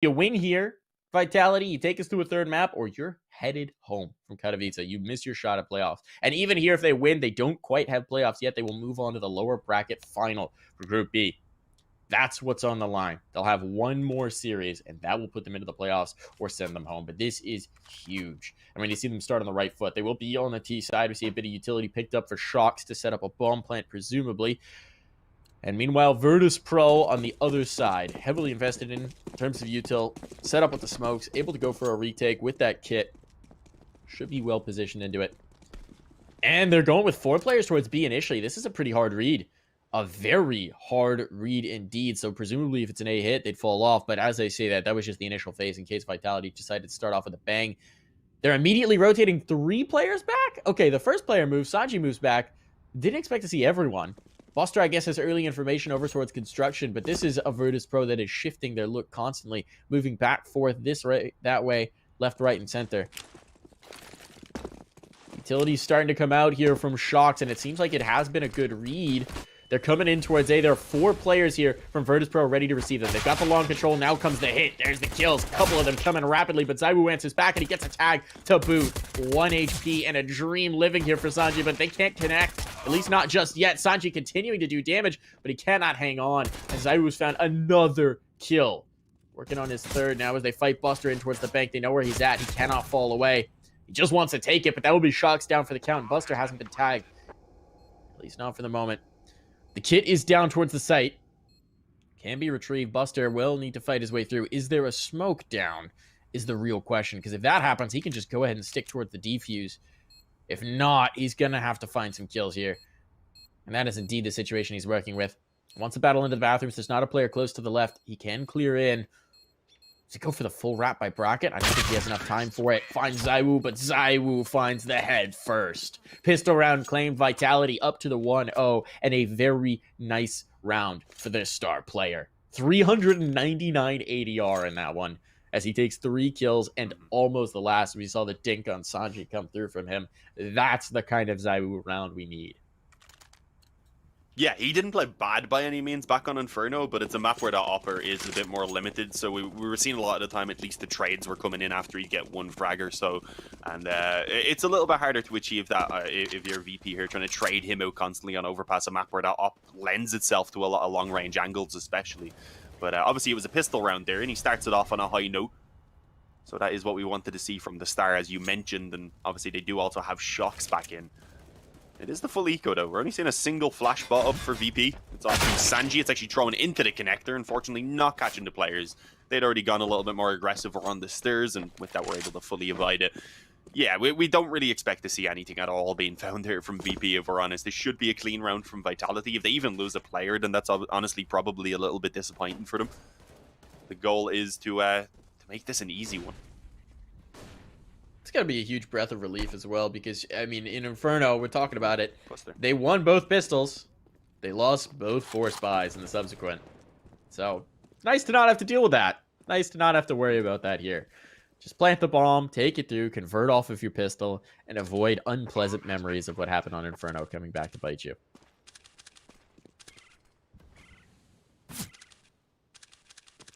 You win here, Vitality, you take us to a third map, or you're headed home from Katowice. You miss your shot at playoffs. And even here, if they win, they don't quite have playoffs yet. They will move on to the lower bracket final for Group B. That's what's on the line. They'll have one more series, and that will put them into the playoffs or send them home. But this is huge. I mean, you see them start on the right foot. They will be on the T side. We see a bit of utility picked up for Shocks to set up a bomb plant, presumably. And meanwhile, Virtus.pro on the other side, heavily invested in terms of util, set up with the smokes, able to go for a retake with that kit. Should be well positioned into it. And they're going with 4 players towards B initially. This is a pretty hard read. A very hard read indeed. So presumably if it's an A hit, they'd fall off. But as I say that was just the initial phase in case Vitality decided to start off with a bang. They're immediately rotating 3 players back? Okay, the first player moves. Sanji moves back. Didn't expect to see everyone. Buster, I guess, has early information over towards construction, but this is a Virtus.pro that is shifting their look constantly, moving back, forth, this way, that way, left, right, and center. Utility's starting to come out here from Shocks, and it seems like it has been a good read. They're coming in towards A. There are 4 players here from Virtus.pro ready to receive them. They've got the long control. Now comes the hit. There's the kills. A couple of them coming rapidly, but Zaiwu answers back, and he gets a tag to boot. 1 HP and a dream living here for Sanji, but they can't connect. At least not just yet. Sanji continuing to do damage, but he cannot hang on. And Zaiwu's found another kill. Working on his third now as they fight Buster in towards the bank. They know where he's at. He cannot fall away. He just wants to take it, but that will be Shocks down for the count. Buster hasn't been tagged. At least not for the moment. The kit is down towards the site. Can be retrieved. Buster will need to fight his way through. Is there a smoke down? Is the real question. Because if that happens, he can just go ahead and stick towards the defuse. If not, he's going to have to find some kills here. And that is indeed the situation he's working with. Wants to battle into the bathrooms. There's not a player close to the left. He can clear in. Does he go for the full wrap by Bracket? I don't think he has enough time for it. Finds Zaiwu, but Zaiwu finds the head first. Pistol round claimed. Vitality up to the 1-0. And a very nice round for this star player. 399 ADR in that one. As he takes 3 kills and almost the last. We saw the dink on Sanji come through from him. That's the kind of Zaiwu round we need. Yeah, he didn't play bad by any means back on Inferno, but it's a map where the upper is a bit more limited. So we were seeing a lot of the time, at least the trades were coming in after you get 1 frag or so. And it's a little bit harder to achieve that if you're VP here, trying to trade him out constantly on Overpass, a map where that up lends itself to a lot of long-range angles especially. But obviously it was a pistol round there, and he starts it off on a high note. So that is what we wanted to see from the start, as you mentioned. And obviously they do also have Shocks back in. It is the full eco, though. We're only seeing a single flash bot up for VP. It's off from Sanji. It's actually thrown into the connector. Unfortunately, not catching the players. They'd already gone a little bit more aggressive on the stairs, and with that, we're able to fully avoid it. Yeah, we don't really expect to see anything at all being found here from VP, if we're honest. This should be a clean round from Vitality. If they even lose a player, then that's honestly probably a little bit disappointing for them. The goal is to make this an easy one. It's got to be a huge breath of relief as well, because, I mean, in Inferno, we're talking about it. Buster. They won both pistols. They lost both 4 spies in the subsequent. So, it's nice to not have to deal with that. Nice to not have to worry about that here. Just plant the bomb, take it through, convert off of your pistol, and avoid unpleasant memories of what happened on Inferno coming back to bite you.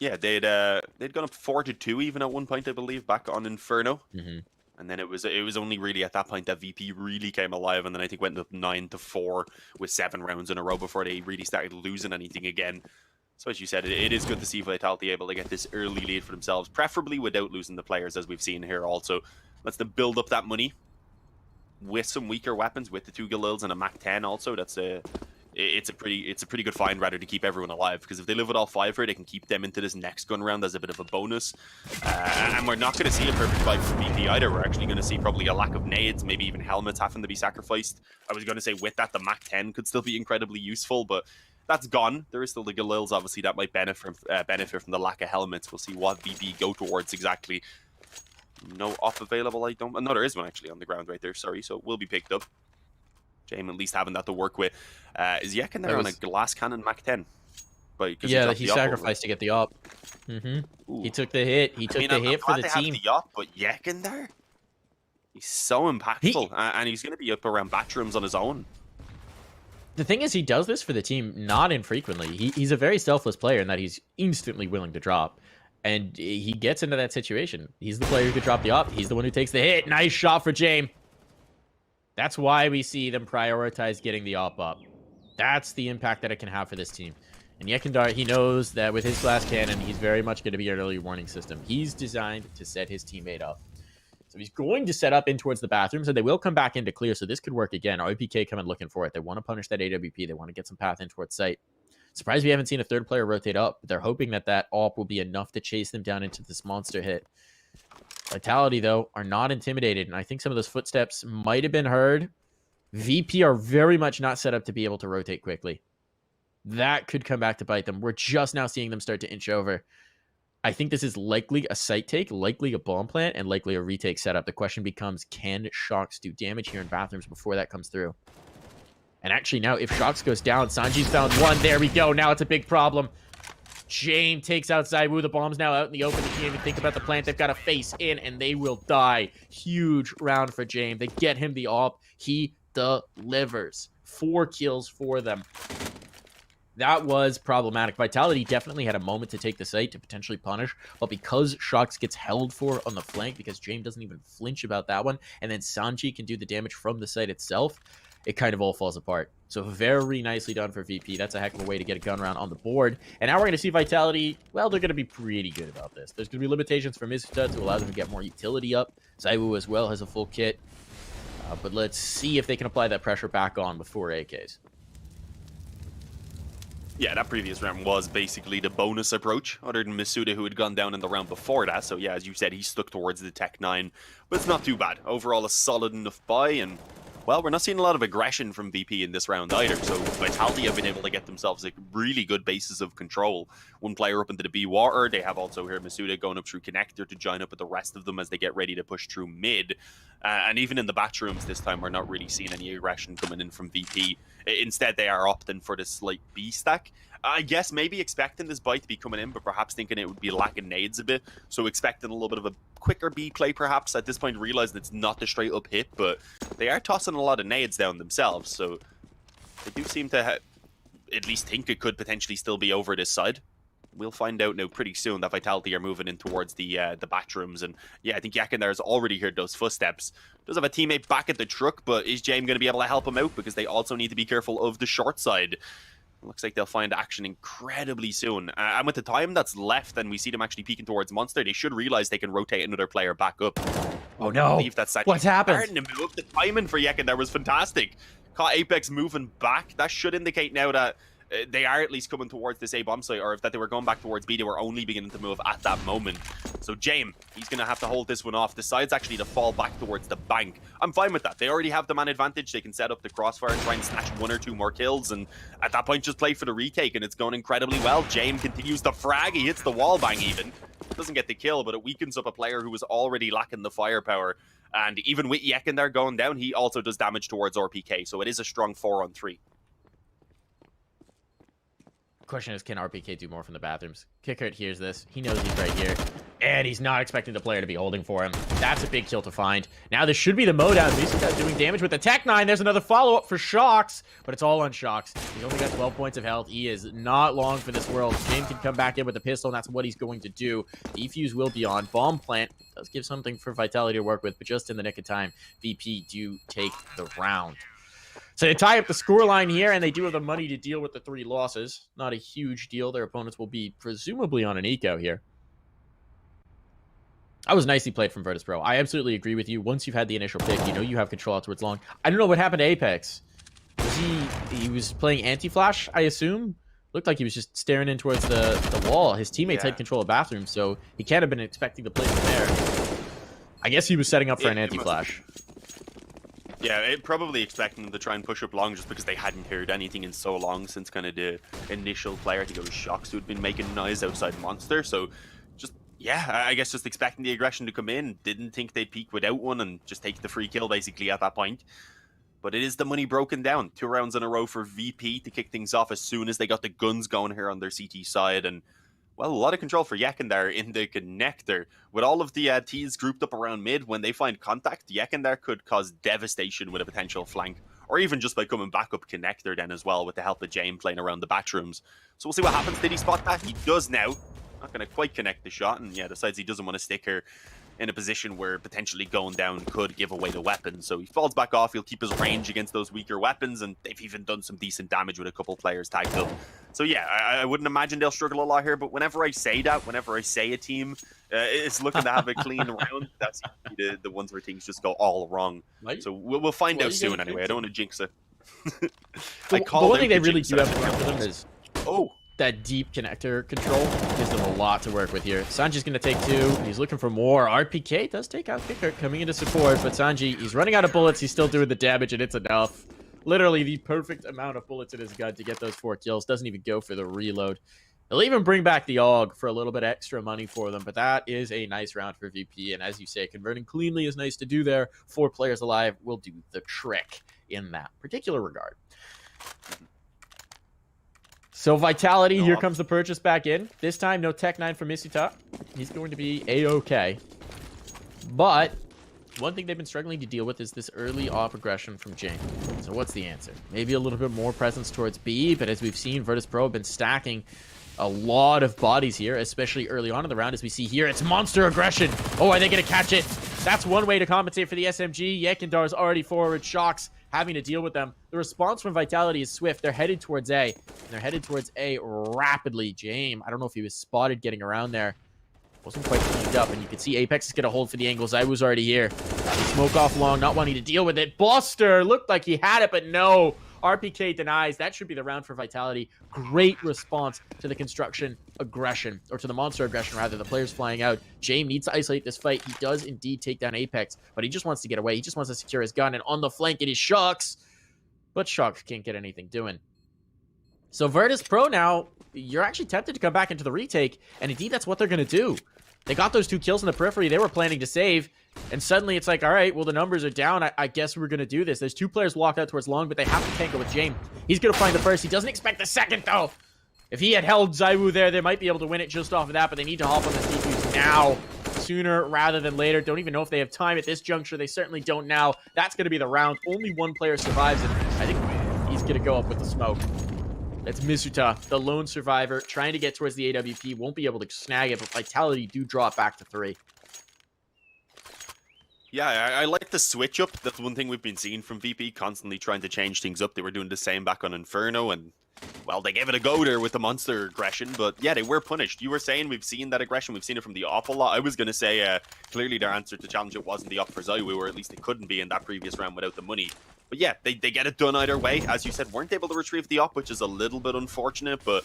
Yeah, they'd gone up 4-2 even at one point, I believe, back on Inferno. Mm-hmm. And then it was only really at that point that VP really came alive, and then I think went up 9-4 with 7 rounds in a row before they really started losing anything again. So as you said, it is good to see Vitality able to get this early lead for themselves, preferably without losing the players, as we've seen here also. Lets them build up that money with some weaker weapons, with the 2 Galils and a Mach 10 also. It's a pretty good find, rather, to keep everyone alive, because if they live with all 5 here, they can keep them into this next gun round as a bit of a bonus. And we're not going to see a perfect fight from VP either. We're actually going to see probably a lack of nades, maybe even helmets having to be sacrificed. I was going to say with that, the Mach 10 could still be incredibly useful, but that's gone. There is still the Galils, obviously, that might benefit from the lack of helmets. We'll see what VP go towards exactly. No off available, I don't... No, there is one actually on the ground right there, sorry, so it will be picked up. James at least having that to work with. Is Yekin there on a glass cannon Mach 10? Yeah, he sacrificed to get the op. Mm-hmm. He took the hit. He took the hit for the team. Have the op, but Yekin there? He's so impactful, and he's going to be up around bathrooms on his own. The thing is, he does this for the team not infrequently. He's a very selfless player in that he's instantly willing to drop. And he gets into that situation. He's the player who could drop the op. He's the one who takes the hit. Nice shot for James. That's why we see them prioritize getting the op up. That's the impact that it can have for this team. And Yekindar, he knows that with his glass cannon, he's very much going to be an early warning system. He's designed to set his teammate up. So he's going to set up in towards the bathrooms, and they will come back into clear, so this could work again. OPK coming looking for it. They want to punish that AWP. They want to get some path in towards site. Surprised we haven't seen a third player rotate up, but they're hoping that that AWP will be enough to chase them down into this monster hit. Vitality, though, are not intimidated, and I think some of those footsteps might have been heard. VP are very much not set up to be able to rotate quickly. That could come back to bite them. We're just now seeing them start to inch over. I think this is likely a site take, likely a bomb plant, and likely a retake setup. The question becomes, can Shox do damage here in bathrooms before that comes through? And actually now, if Shox goes down, Sanji's found one. There we go. Now it's a big problem. James takes out Zaiwu. The bomb's now out in the open. They can't even think about the plant. They've got to face in, and they will die. Huge round for James. They get him the AWP. He delivers. 4 kills for them. That was problematic. Vitality definitely had a moment to take the site to potentially punish, but because Shox gets held for on the flank, because James doesn't even flinch about that one, and then Sanji can do the damage from the site itself, it kind of all falls apart. So very nicely done for VP. That's a heck of a way to get a gun round on the board. And now we're going to see Vitality, well, they're going to be pretty good about this. There's going to be limitations for Mizuta to allow them to get more utility up. Zaiwu as well has a full kit. But let's see if they can apply that pressure back on with 4 AKs. Yeah, that previous round was basically the bonus approach, other than Masuda, who had gone down in the round before that. So yeah, as you said, he stuck towards the Tech 9, but it's not too bad. Overall, a solid enough buy, and well, we're not seeing a lot of aggression from VP in this round either. So Vitality have been able to get themselves a really good basis of control. One player up into the B water. They have also here Masuda going up through connector to join up with the rest of them as they get ready to push through mid. And even in the bathrooms this time, we're not really seeing any aggression coming in from VP. Instead, they are opting for the slight B stack. I guess maybe expecting this bite to be coming in, but perhaps thinking it would be lacking nades a bit. So expecting a little bit of a quicker B play, perhaps. At this point, realizing it's not the straight up hit, but they are tossing a lot of nades down themselves. So they do seem to at least think it could potentially still be over this side. We'll find out now pretty soon that Vitality are moving in towards the bathrooms. And yeah, I think Yakin there has already heard those footsteps. Does have a teammate back at the truck, but is James going to be able to help him out? Because they also need to be careful of the short side. Looks like they'll find action incredibly soon. And with the time that's left and we see them actually peeking towards Monster, they should realize they can rotate another player back up. Oh no, what's happened? To move. The timing for Yakin there was fantastic. Caught Apex moving back. That should indicate now that they are at least coming towards this A bomb site, or if that they were going back towards B, they were only beginning to move at that moment. So James, he's going to have to hold this one off. Decides actually to fall back towards the bank. I'm fine with that. They already have the man advantage. They can set up the crossfire, try and snatch 1 or 2 more kills, and at that point just play for the retake, and it's going incredibly well. James continues to frag. He hits the wall bang even. Doesn't get the kill, but it weakens up a player who was already lacking the firepower. And even with Yekin there going down, he also does damage towards RPK, so it is a strong 4-on-3. Question is, can RPK do more from the bathrooms? Kickert hears this. He knows he's right here. And he's not expecting the player to be holding for him. That's a big kill to find. Now this should be the Modown. Mizuta doing damage with the Tech 9. There's another follow-up for Shox, but it's all on Shox. He's only got 12 points of health. He is not long for this world. James can come back in with a pistol, and that's what he's going to do. Defuse will be on. Bomb plant does give something for Vitality to work with, but just in the nick of time, VP do take the round. So they tie up the scoreline here, and they do have the money to deal with the 3 losses. Not a huge deal. Their opponents will be presumably on an eco here. That was nicely played from Virtus.pro. I absolutely agree with you. Once you've had the initial pick, you know you have control out towards long. I don't know what happened to Apex. Was he was playing anti-flash, I assume? Looked like he was just staring in towards the wall. His teammates had control of bathroom, so he can't have been expecting to play from there. I guess he was setting up for an anti-flash. Yeah, probably expecting them to try and push up long just because they hadn't heard anything in so long since kind of the initial player. I think it was Shox who had been making noise outside Monster. So just, yeah, I guess just expecting the aggression to come in. Didn't think they'd peek without one and just take the free kill basically at that point. But it is the money broken down. 2 rounds in a row for VP to kick things off as soon as they got the guns going here on their CT side. And well, a lot of control for Yakin there in the connector. With all of the T's grouped up around mid, when they find contact, Yakin there could cause devastation with a potential flank. Or even just by coming back up connector then as well with the help of James playing around the bathrooms. So we'll see what happens. Did he spot that? He does now. Not going to quite connect the shot, and yeah, decides he doesn't want to stick her in a position where potentially going down could give away the weapon. So he falls back off. He'll keep his range against those weaker weapons, and they've even done some decent damage with a couple players tagged up. So yeah, I wouldn't imagine they'll struggle a lot here, but whenever I say that, whenever I say a team is looking to have a clean round, that's the ones where things just go all wrong. So we'll find out soon anyway. I don't want to jinx it. The one thing they really do have going for them is that deep connector control gives them a lot to work with here. Sanji's going to take 2. He's looking for more. RPK does take out Kicker coming into support, but Sanji, he's running out of bullets. He's still doing the damage, and it's enough. Literally the perfect amount of bullets in his gun to get those 4 kills. Doesn't even go for the reload. He'll even bring back the AUG for a little bit extra money for them, but that is a nice round for VP. And as you say, converting cleanly is nice to do there. 4 players alive will do the trick in that particular regard. So Vitality, here comes the purchase back in. This time, no Tech 9 for Misuta. He's going to be A-okay. But one thing they've been struggling to deal with is this early off aggression from Jing. So what's the answer? Maybe a little bit more presence towards B, but as we've seen, Virtus.pro have been stacking a lot of bodies here, especially early on in the round. As we see here, it's monster aggression. Oh, are they going to catch it? That's one way to compensate for the SMG. Yekendar's already forward. Shocks having to deal with them. The response from Vitality is swift. They're headed towards A. And they're headed towards A rapidly. Jame, I don't know if he was spotted getting around there. Wasn't quite cleaned up. And you can see Apex is going to hold for the angle. Zywoo's already here. Smoke off long, not wanting to deal with it. Buster looked like he had it, but no. RPK denies. That should be the round for Vitality. Great response to the construction aggression, or to the monster aggression, rather. The players flying out. Jame needs to isolate this fight. He does indeed take down Apex, but he just wants to get away. He just wants to secure his gun, and on the flank it is Shocks, but Shocks can't get anything doing. So Virtus.pro now, you're actually tempted to come back into the retake, and indeed that's what they're going to do. They got those 2 kills in the periphery they were planning to save, and suddenly it's like, all right, well, the numbers are down. I guess we're going to do this. There's 2 players walked out towards long, but they have to tangle with Jame. He's going to find the first. He doesn't expect the second, though. If he had held Zywoo there, they might be able to win it just off of that, but they need to hop on this defuse now, sooner rather than later. Don't even know if they have time at this juncture. They certainly don't now. That's going to be the round. Only 1 player survives, and I think he's going to go up with the smoke. That's Misuta, the lone survivor, trying to get towards the AWP. Won't be able to snag it, but Vitality do draw it back to 3. Yeah, I like the switch up. That's one thing we've been seeing from VP, constantly trying to change things up. They were doing the same back on Inferno, and, well, they gave it a go there with the monster aggression, but yeah, they were punished. You were saying we've seen that aggression, we've seen it from the off a lot. I was going to say, clearly their answer to challenge it wasn't the op for Zywoo, or at least it couldn't be in that previous round without the money. But yeah, they get it done either way. As you said, weren't able to retrieve the op, which is a little bit unfortunate, but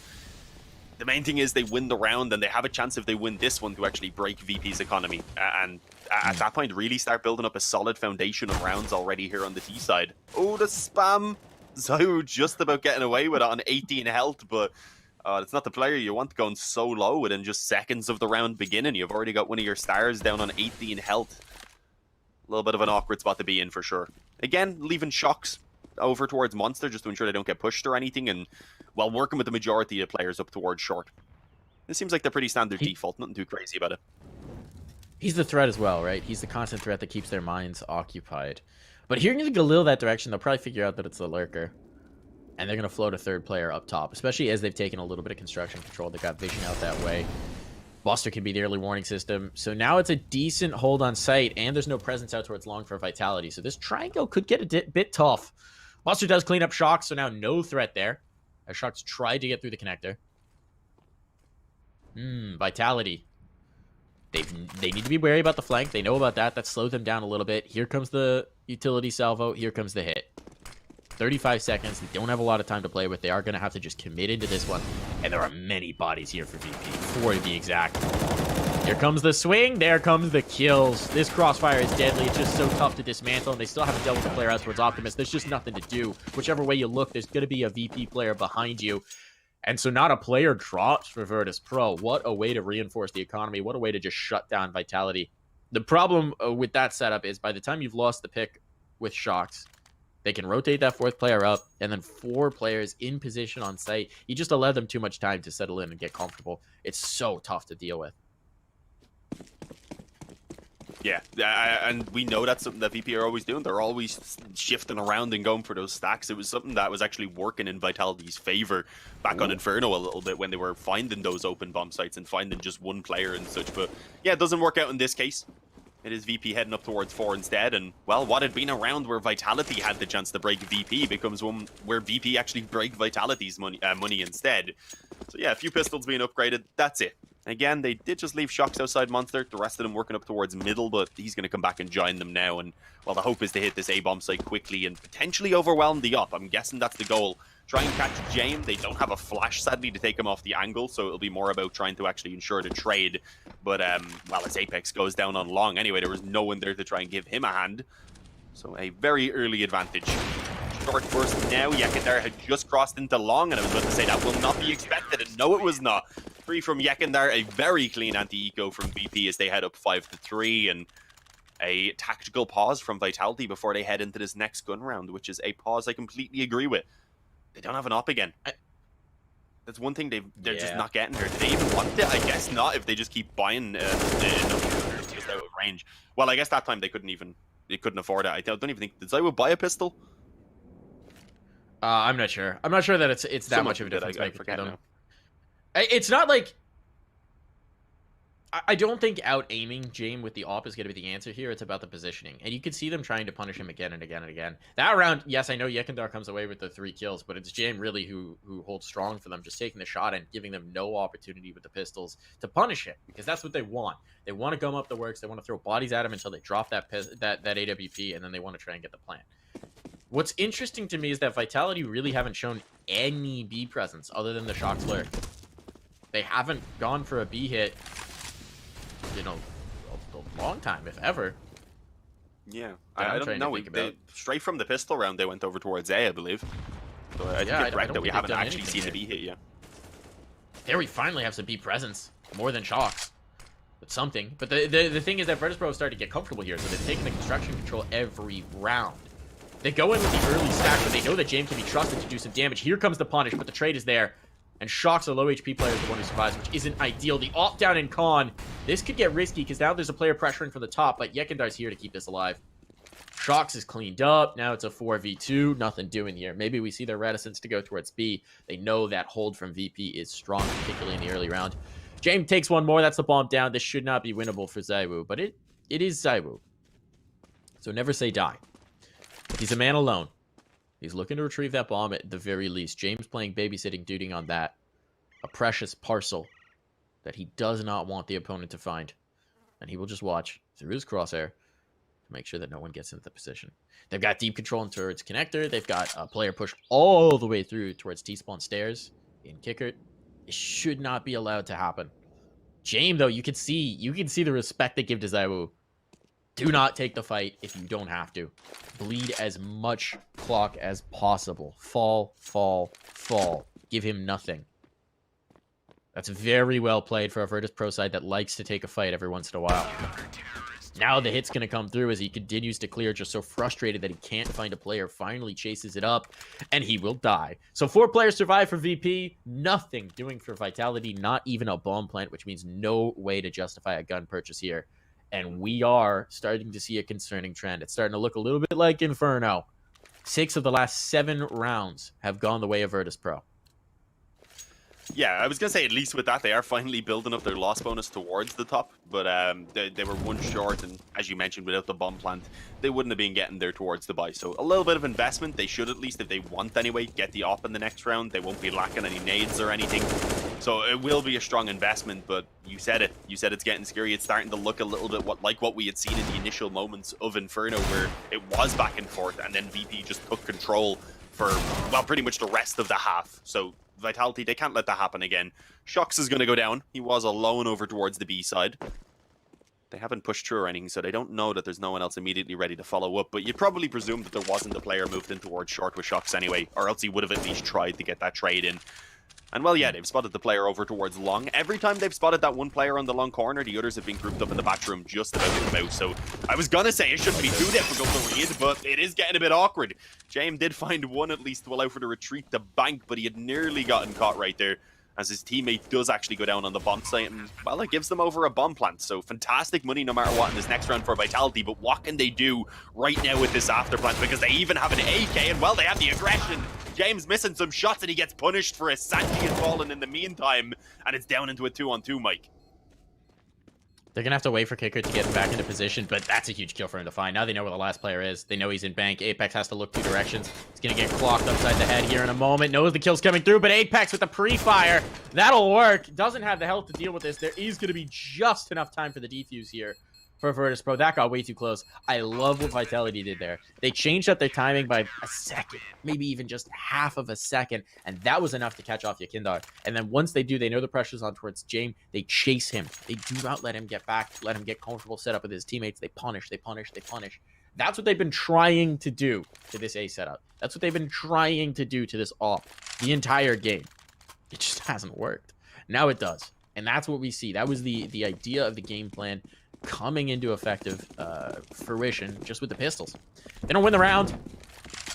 the main thing is they win the round, and they have a chance if they win this one to actually break VP's economy. And at that point, really start building up a solid foundation of rounds already here on the T side. Oh, the spam! Zywoo just about getting away with it on 18 health, but it's not the player you want going so low within just seconds of the round beginning. You've already got one of your stars down on 18 health. A little bit of an awkward spot to be in for sure. Again, leaving Shocks over towards Monster just to ensure they don't get pushed or anything, and while working with the majority of players up towards short. This seems like the pretty standard default, nothing too crazy about it. He's the threat as well, right? He's the constant threat that keeps their minds occupied. But here you go a little that direction, they'll probably figure out that it's the lurker. And they're going to float a 3rd player up top, especially as they've taken a little bit of construction control. They got vision out that way. Buster can be the early warning system. So now it's a decent hold on site, and there's no presence out towards long for Vitality. So this triangle could get a bit tough. Buster does clean up Shocks, so now no threat there. As Shocks tried to get through the connector. Vitality. They need to be wary about the flank. They know about that. That slowed them down a little bit. Here comes the utility salvo. Here comes the hit. 35 seconds. They don't have a lot of time to play with. They are going to have to just commit into this one. And there are many bodies here for VP. 4 to be exact. Here comes the swing. There comes the kills. This crossfire is deadly. It's just so tough to dismantle. And they still haven't dealt with the player out towards Optimus. There's just nothing to do. Whichever way you look, there's going to be a VP player behind you. And so not a player drops for Virtus.pro. What a way to reinforce the economy. What a way to just shut down Vitality. The problem with that setup is by the time you've lost the pick with Shocks, they can rotate that 4th player up, and then 4 players in position on site. You just allow them too much time to settle in and get comfortable. It's so tough to deal with. Yeah, and we know that's something that VP are always doing. They're always shifting around and going for those stacks. It was something that was actually working in Vitality's favor back on Inferno a little bit when they were finding those open bomb sites and finding just one player and such. But yeah, it doesn't work out in this case. It is VP heading up towards 4 instead, and well, what had been a round where Vitality had the chance to break VP becomes one where VP actually break Vitality's money instead. So yeah, a few pistols being upgraded, that's it. Again, they did just leave Shox outside Monster, the rest of them working up towards middle, but he's going to come back and join them now, and well, the hope is to hit this A-bomb site quickly and potentially overwhelm the op. I'm guessing that's the goal. Try and catch James. They don't have a flash, sadly, to take him off the angle, so it'll be more about trying to actually ensure the trade. But, well, as Apex goes down on long anyway, there was no one there to try and give him a hand. So a very early advantage. Short first now. Yekindar had just crossed into long, and I was about to say that will not be expected, and no, it was not. Free from Yekindar, a very clean anti-eco from VP as they head up 5-3, and a tactical pause from Vitality before they head into this next gun round, which is a pause I completely agree with. They don't have an op again. That's one thing they're just not getting here. Do they even want it? I guess not, if they just keep buying enough just out of range. Well, I guess that time they couldn't afford it. I don't even think, did Zywo buy a pistol? I'm not sure. I'm not sure that it's that much of a difference. I forget now. It's not like... I don't think out-aiming James with the op is going to be the answer here. It's about the positioning. And you can see them trying to punish him again and again and again. That round, yes, I know Yekindar comes away with the 3 kills, but it's James really who holds strong for them, just taking the shot and giving them no opportunity with the pistols to punish him, because that's what they want. They want to gum up the works. They want to throw bodies at him until they drop that AWP, and then they want to try and get the plant. What's interesting to me is that Vitality really haven't shown any B presence other than the shock flare. They haven't gone for a B hit, you know, a long time, if ever. Yeah, I don't know. Straight from the pistol round, they went over towards A, I believe. So I think it's correct that we haven't actually seen the B hit yet. There we finally have some B presence, more than Shox. But something. But the thing is that Virtus.pro started to get comfortable here, so they've taken the construction control every round. They go in with the early stack, but they know that James can be trusted to do some damage. Here comes the punish, but the trade is there. And Shox, a low HP player, is the one who survives, which isn't ideal. The op down in Con. This could get risky, because now there's a player pressuring from the top, but Yekindar's here to keep this alive. Shox is cleaned up. Now it's a 4v2. Nothing doing here. Maybe we see their reticence to go towards B. They know that hold from VP is strong, particularly in the early round. James takes one more. That's the bomb down. This should not be winnable for Zywo, but it is Zywo. So never say die. He's a man alone. He's looking to retrieve that bomb at the very least. James playing babysitting duty on that. A precious parcel that he does not want the opponent to find. And he will just watch through his crosshair to make sure that no one gets into the position. They've got deep control into its connector. They've got a player push all the way through towards T-spawn stairs in Kickert. It should not be allowed to happen. James, though, you can see the respect they give to Zywo. Do not take the fight if you don't have to. Bleed as much clock as possible. Fall, fall, fall. Give him nothing. That's very well played for a Virtus.pro side that likes to take a fight every once in a while. Now the hit's going to come through as he continues to clear, just so frustrated that he can't find a player. Finally chases it up, and he will die. So 4 players survive for VP. Nothing doing for Vitality. Not even a bomb plant, which means no way to justify a gun purchase here. And we are starting to see a concerning trend. It's starting to look a little bit like Inferno. 6 of the last 7 rounds have gone the way of Virtus.pro. Yeah, I was going to say, at least with that, they are finally building up their loss bonus towards the top. But they were 1 short, and as you mentioned, without the bomb plant, they wouldn't have been getting there towards the buy. So a little bit of investment. They should, at least, if they want anyway, get the op in the next round. They won't be lacking any nades or anything. So it will be a strong investment, but you said it. You said it's getting scary. It's starting to look a little bit like what we had seen in the initial moments of Inferno, where it was back and forth, and then VP just took control for, well, pretty much the rest of the half. So Vitality, they can't let that happen again. Shox is going to go down. He was alone over towards the B side. They haven't pushed through or anything, so they don't know that there's no one else immediately ready to follow up. But you'd probably presume that there wasn't a player moved in towards short with Shox anyway, or else he would have at least tried to get that trade in. And well, yeah, they've spotted the player over towards long. Every time they've spotted that one player on the long corner, the others have been grouped up in the bathroom just about to come out. So I was going to say it shouldn't be too difficult to read, but it is getting a bit awkward. James did find one at least to allow for the retreat to bank, but he had nearly gotten caught right there. as his teammate does actually go down on the bomb site, and, well, it gives them over a bomb plant. So fantastic money no matter what in this next round for Vitality, but what can they do right now with this after plant? Because they even have an AK, and, well, they have the aggression. James missing some shots, and he gets punished for it. Sanji has fallen in the meantime, and it's down into a 2-on-2, Mike. They're going to have to wait for Kicker to get back into position, but that's a huge kill for him to find. Now they know where the last player is. They know he's in bank. Apex has to look 2 directions. He's going to get clocked upside the head here in a moment. Knows the kill's coming through, but Apex with the pre-fire. That'll work. Doesn't have the health to deal with this. There is going to be just enough time for the defuse here for Virtus.pro. That got way too close. I love what Vitality did there. They changed up their timing by a second, maybe even just half of a second, and that was enough to catch off Yakindar. And then once they do, they know the pressure's on towards James. They chase him. They do not let him get back, let him get comfortable set up with his teammates. They punish, they punish, they punish. That's what they've been trying to do to this A setup. That's what they've been trying to do to this AWP the entire game. It just hasn't worked. Now it does. And that's what we see. That was the idea of the game plan coming into effective fruition just with the pistols. They don't win the round,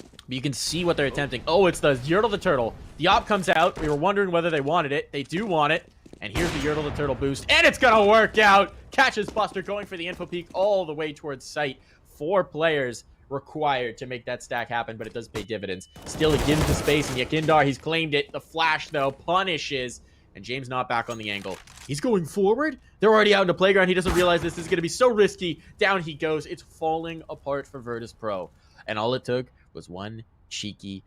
but you can see what they're attempting. Oh, it's the Yertle the Turtle. The op comes out. We were wondering whether they wanted it. They do want it. And here's the Yertle the Turtle boost. And it's going to work out. Catches Buster going for the info peak all the way towards site. 4 players required to make that stack happen, but it does pay dividends. Still, it gives the space, and Yakindar, he's claimed it. The flash, though, punishes. And James not back on the angle. He's going forward. They're already out in the playground. He doesn't realize this is going to be so risky. Down he goes. It's falling apart for Virtus.pro. And all it took was one cheeky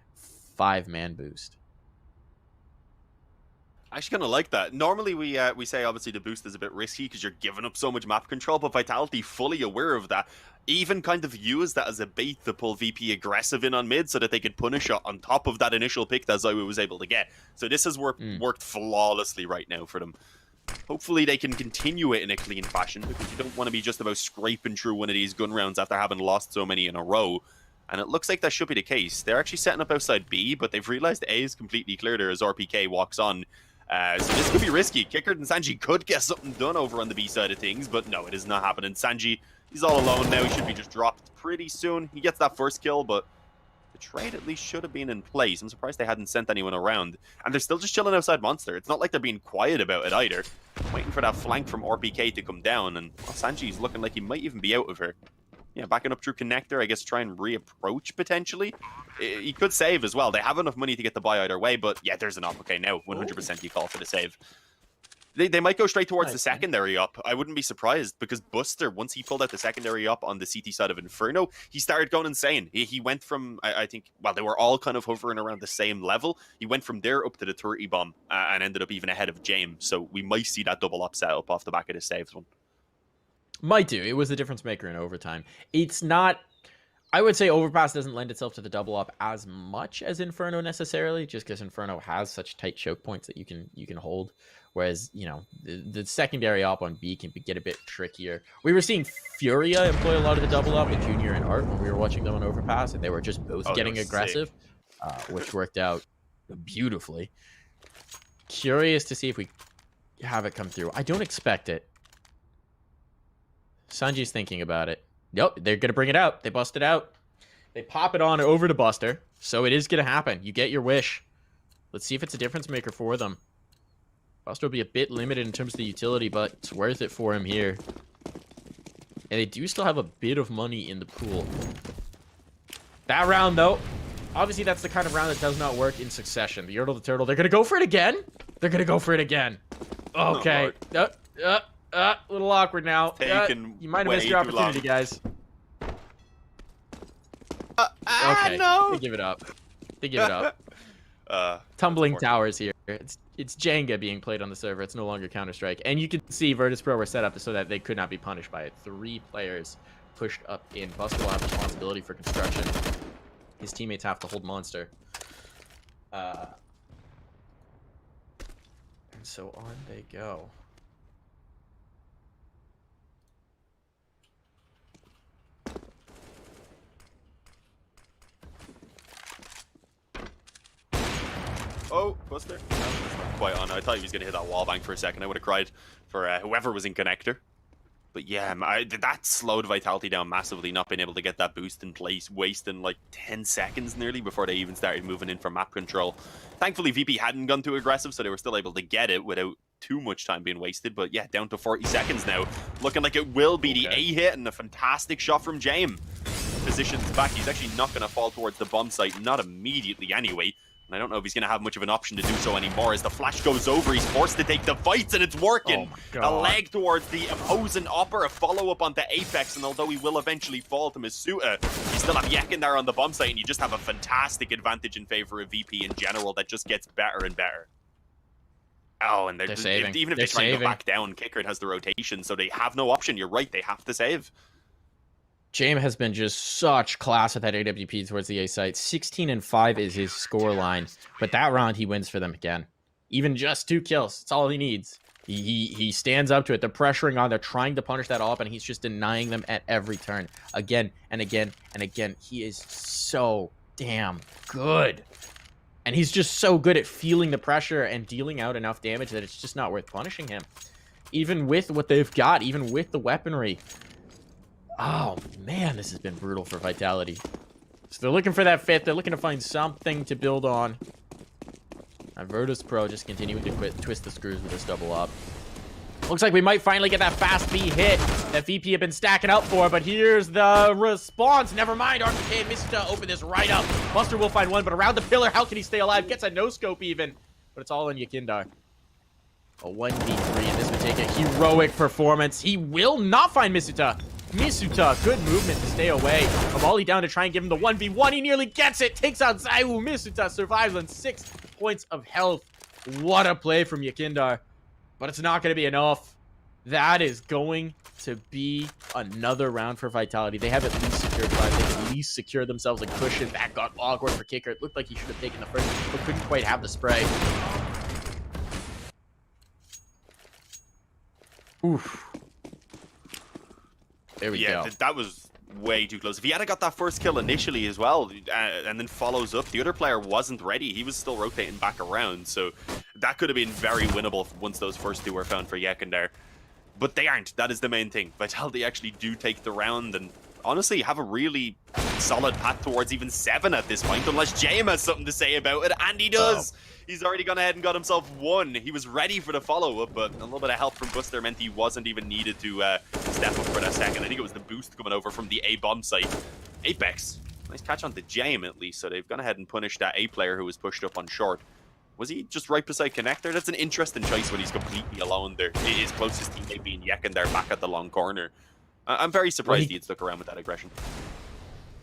5-man boost. I actually kind of like that. Normally we say obviously the boost is a bit risky because you're giving up so much map control, but Vitality, fully aware of that, even kind of used that as a bait to pull VP aggressive in on mid so that they could punish it on top of that initial pick that Zoe was able to get. So this has worked flawlessly right now for them. Hopefully they can continue it in a clean fashion, because you don't want to be just about scraping through one of these gun rounds after having lost so many in a row. And it looks like that should be the case. They're actually setting up outside B, but they've realized A is completely clear there as RPK walks on. So this could be risky. Kicker and Sanji could get something done over on the B side of things, but no, it is not happening. Sanji, he's all alone now. He should be just dropped pretty soon. He gets that first kill, but the trade at least should have been in place. I'm surprised they hadn't sent anyone around. And they're still just chilling outside Monster. It's not like they're being quiet about it either. Waiting for that flank from RPK to come down, and well, Sanji's looking like he might even be out of her. Yeah, backing up through connector, I guess try and reapproach potentially. He could save as well. They have enough money to get the buy either way, but yeah, there's an up. Okay, now 100% you call for the save. They might go straight towards the secondary up. I wouldn't be surprised, because Buster, once he pulled out the secondary up on the CT side of Inferno, he started going insane. He went from, I think, well, they were all kind of hovering around the same level. He went from there up to the 30 bomb and ended up even ahead of James. So we might see that double up setup off the back of the saves one. Might do. It was the difference maker in overtime. It's not... I would say Overpass doesn't lend itself to the double up as much as Inferno necessarily, just because Inferno has such tight choke points that you can hold. Whereas, you know, the secondary op on B can get a bit trickier. We were seeing Furia employ a lot of the double up in Junior and Art when we were watching them on Overpass, and they were just both getting aggressive, which worked out beautifully. Curious to see if we have it come through. I don't expect it. Sanji's thinking about it. Nope, they're going to bring it out. They bust it out. They pop it on over to Buster. So it is going to happen. You get your wish. Let's see if it's a difference maker for them. Buster will be a bit limited in terms of the utility, but it's worth it for him here. And they do still have a bit of money in the pool. That round, though, obviously that's the kind of round that does not work in succession. The Yertle the Turtle, they're going to go for it again. They're going to go for it again. Okay. A little awkward now. You might have missed your opportunity, guys. Okay. No. They give it up. They give it up. Tumbling towers here. It's Jenga being played on the server. It's no longer Counter-Strike. And you can see Virtus.pro were set up so that they could not be punished by it. 3 players pushed up in. Buster will have responsibility for construction. His teammates have to hold Monster. And so on they go. Oh, Buster. No, that's not quite on. I thought he was going to hit that wall bang for a second. I would have cried for whoever was in connector. But yeah, that slowed Vitality down massively, not being able to get that boost in place, wasting like 10 seconds nearly before they even started moving in for map control. Thankfully, VP hadn't gone too aggressive, so they were still able to get it without too much time being wasted. But yeah, down to 40 seconds now. Looking like it will be the A hit, and a fantastic shot from James. Positions back. He's actually not going to fall towards the bomb site, not immediately anyway. And I don't know if he's going to have much of an option to do so anymore. As the flash goes over, he's forced to take the fights, and it's working. A leg towards the opposing upper, a follow-up onto Apex, and although he will eventually fall to Misuta, you still have Yekin there on the bomb site, and you just have a fantastic advantage in favor of VP in general that just gets better and better. Oh, and they're saving. Even if they try to go back down, Kickert has the rotation, so they have no option. You're right, they have to save. James has been just such class at that AWP towards the A site. 16-5 is his score line, but that round he wins for them again. Even just 2 kills, that's all he needs. He stands up to it. They're pressuring on. They're trying to punish that up, and he's just denying them at every turn. Again and again and again. He is so damn good. And he's just so good at feeling the pressure and dealing out enough damage that it's just not worth punishing him. Even with what they've got, even with the weaponry. Oh, man, this has been brutal for Vitality. So they're looking for that 5th. They're looking to find something to build on. And Virtus.pro just continuing to twist the screws with this double up. Looks like we might finally get that fast B hit that VP have been stacking up for, but here's the response. Never mind, RPK and Mr. open this right up. Buster will find one, but around the pillar, how can he stay alive? Gets a no-scope even, but it's all in Yakindar. A 1v3, and this would take a heroic performance. He will not find Misuta. Misuta, good movement to stay away. A volley down to try and give him the 1v1. He nearly gets it. Takes out Zaiwu. Misuta survives on 6 points of health. What a play from Yakindar. But it's not going to be enough. That is going to be another round for Vitality. They have at least secured 5. They can at least secure themselves a cushion. That got awkward for Kicker. It looked like he should have taken the first, but couldn't quite have the spray. Oof. There we go. That was way too close. If he had got that first kill initially as well, and then follows up, the other player wasn't ready. He was still rotating back around, so that could have been very winnable once those first 2 were found for Yekin there. But they aren't. That is the main thing. Vitality actually do take the round, and honestly have a really solid path towards even 7 at this point, unless James has something to say about it, and he does. He's already gone ahead and got himself 1. He was ready for the follow-up, but a little bit of help from Buster meant he wasn't even needed to step up for that second. I think it was the boost coming over from the A bomb site. Apex, nice catch on the James at least, so they've gone ahead and punished that A player who was pushed up on short. Was he just right beside Connector? That's an interesting choice when he's completely alone there. His closest teammate being Yekin there back at the long corner. I'm very surprised he had stuck around with that aggression.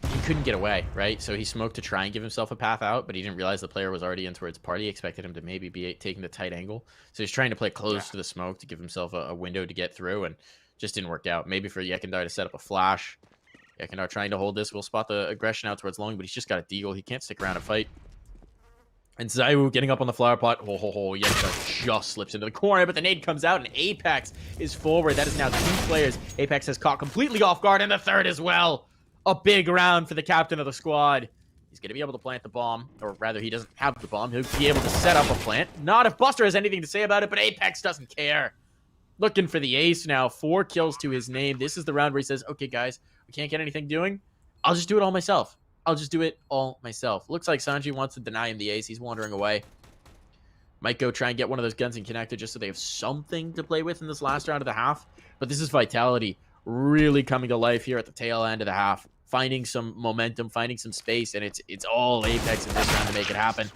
He couldn't get away, right? So he smoked to try and give himself a path out, but he didn't realize the player was already in towards party. He expected him to maybe be taking the tight angle. So he's trying to play close to the smoke to give himself a window to get through, and just didn't work out. Maybe for Yekindar to set up a flash. Yekindar trying to hold this. We'll spot the aggression out towards long, but he's just got a deagle. He can't stick around and fight. And Zaiwu getting up on the flower pot. Yekindar just slips into the corner, but the nade comes out, and Apex is forward. That is now 2 players. Apex has caught completely off guard, and the 3rd as well. A big round for the captain of the squad. He's going to be able to plant the bomb, or rather, he doesn't have the bomb. He'll be able to set up a plant. Not if Buster has anything to say about it, but Apex doesn't care. Looking for the ace now. 4 kills to his name. This is the round where he says, okay, guys, we can't get anything doing. I'll just do it all myself. I'll just do it all myself. Looks like Sanji wants to deny him the ace. He's wandering away. Might go try and get one of those guns in connector just so they have something to play with in this last round of the half. But this is Vitality really coming to life here at the tail end of the half. Finding some momentum, finding some space, and it's all Apex in this round to make it happen.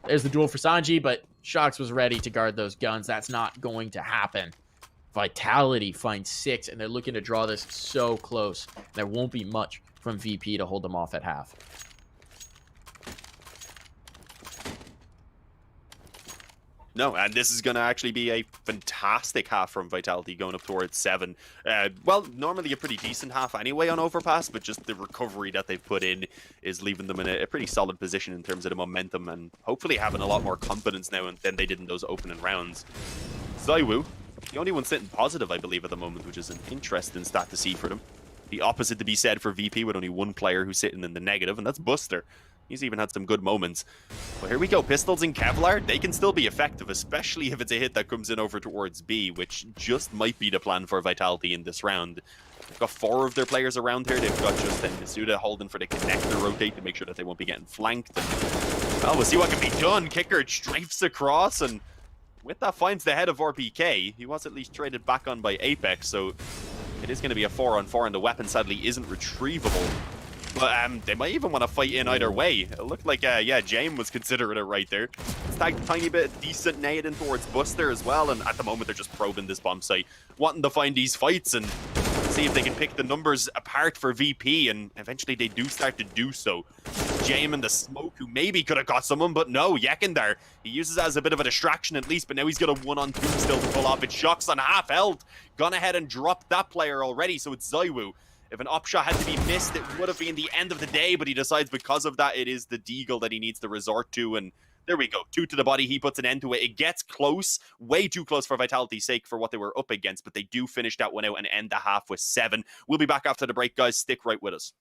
There's the duel for Sanji, but Shox was ready to guard those guns. That's not going to happen. Vitality finds 6, and they're looking to draw this so close. There won't be much from VP to hold them off at half. No, and this is going to actually be a fantastic half from Vitality going up towards 7. Well, normally a pretty decent half anyway on Overpass, but just the recovery that they've put in is leaving them in a pretty solid position in terms of the momentum, and hopefully having a lot more confidence now than they did in those opening rounds. Zaiwu, the only one sitting positive, I believe, at the moment, which is an interesting stat to see for them. The opposite to be said for VP, with only 1 player who's sitting in the negative, and that's Buster. He's even had some good moments. But here we go. Pistols and Kevlar, they can still be effective, especially if it's a hit that comes in over towards B, which just might be the plan for Vitality in this round. They've got 4 of their players around here. They've got just Masuda holding for the connector rotate to make sure that they won't be getting flanked. And, well, we'll see what can be done. Kicker strafes across, and with that finds the head of RPK. He was at least traded back on by Apex, so it is going to be a 4-on-4, and the weapon sadly isn't retrievable. But they might even want to fight in either way. It looked like, yeah, James was considering it right there. It's tagged a tiny bit, decent nade in towards Buster as well, and at the moment they're just probing this bomb site, wanting to find these fights and see if they can pick the numbers apart for VP, and eventually they do start to do so. James in the smoke, who maybe could have got someone, but no, Yekindar. He uses it as a bit of a distraction at least, but now he's got a 1-on-2 still to pull off. It's Shocks on half health. Gone ahead and dropped that player already, so it's Zaiwu. If an op shot had to be missed, it would have been the end of the day, but he decides because of that, it is the Deagle that he needs to resort to, and there we go. 2 to the body, he puts an end to it. It gets close, way too close for Vitality's sake for what they were up against, but they do finish that one out and end the half with 7. We'll be back after the break, guys. Stick right with us.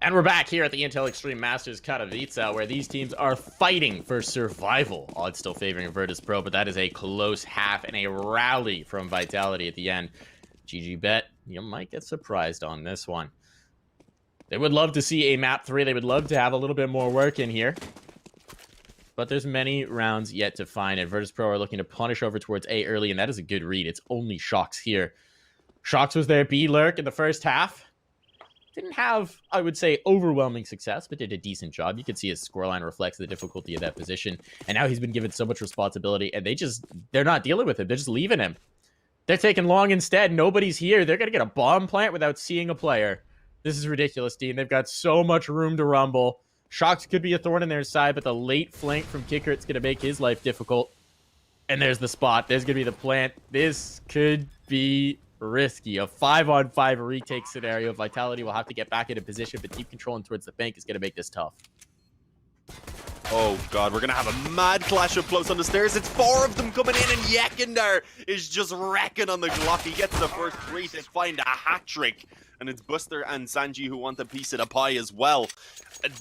And we're back here at the Intel Extreme Masters Katowice, where these teams are fighting for survival. Odds still favoring Virtus.pro, but that is a close half and a rally from Vitality at the end. GG bet, you might get surprised on this one. They would love to see a map 3. They would love to have a little bit more work in here. But there's many rounds yet to find, and Virtus.pro are looking to punish over towards A early, and that is a good read. It's only Shocks here. Shocks was their B lurk in the first half. Didn't have, I would say, overwhelming success, but did a decent job. You can see his scoreline reflects the difficulty of that position. And now he's been given so much responsibility, and they're not dealing with him. They're just leaving him. They're taking long instead. Nobody's here. They're going to get a bomb plant without seeing a player. This is ridiculous, Dean. They've got so much room to rumble. Shocks could be a thorn in their side, but the late flank from Kickert's going to make his life difficult. And there's the spot. There's going to be the plant. This could be risky. A 5-on-5 retake scenario. Vitality will have to get back into position, but deep controlling towards the bank is going to make this tough. Oh god, we're gonna have a mad clash up close on the stairs. It's 4 of them coming in, and Yakindar is just wrecking on the Glock. He gets the first 3 to find a hat trick, and it's Buster and Sanji who want a piece of the pie as well.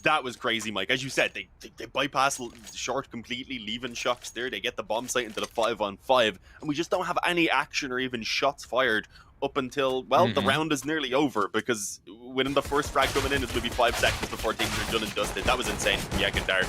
That was crazy, Mike. As you said, they bypass short completely, leaving Shocks there. They get the bomb site into the 5-on-5, and we just don't have any action or even shots fired up until, well, the round is nearly over, because within the first frag coming in, it's maybe 5 seconds before things are done and dusted. That was insane from Yakindar.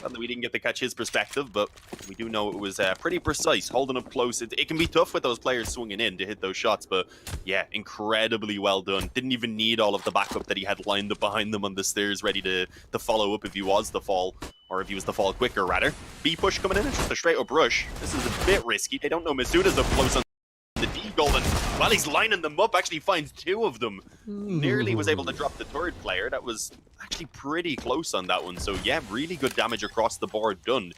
Sadly, we didn't get to catch his perspective, but we do know it was pretty precise, holding up close. It can be tough with those players swinging in to hit those shots, but yeah, incredibly well done. Didn't even need all of the backup that he had lined up behind them on the stairs, ready to follow up if he was to fall, or if he was to fall quicker, rather. B push coming in, it's just a straight up rush. This is a bit risky. They don't know Masuda's up close on the D-goal, and while he's lining them up, actually finds 2 of them. Nearly was able to drop the 3rd player. That was actually pretty close on that one. So yeah, really good damage across the board done.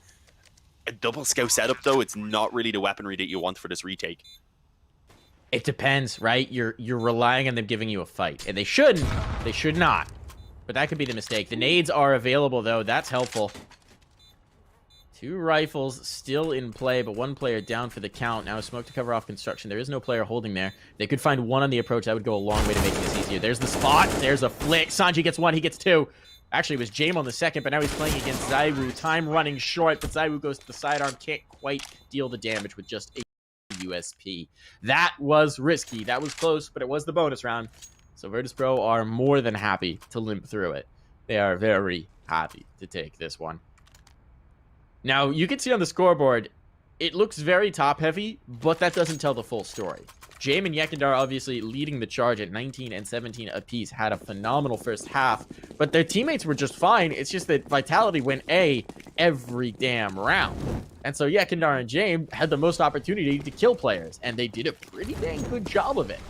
A double scout setup though, it's not really the weaponry that you want for this retake. It depends, right? You're relying on them giving you a fight, and they shouldn't. They should not. But that could be the mistake. The nades are available though. That's helpful. 2 rifles still in play, but 1 player down for the count. Now a smoke to cover off construction. There is no player holding there. They could find 1 on the approach. That would go a long way to making this easier. There's the spot. There's a flick. Sanji gets 1. He gets 2. Actually, it was Jame on the 2nd, but now he's playing against Zaiwu. Time running short, but Zaiwu goes to the sidearm. Can't quite deal the damage with just a USP. That was risky. That was close, but it was the bonus round. So Virtus.pro are more than happy to limp through it. They are very happy to take this one. Now, you can see on the scoreboard, it looks very top-heavy, but that doesn't tell the full story. Jame and Yakindar obviously leading the charge at 19 and 17 apiece, had a phenomenal first half, but their teammates were just fine. It's just that Vitality went A every damn round. And so Yakindar and Jame had the most opportunity to kill players, and they did a pretty dang good job of it.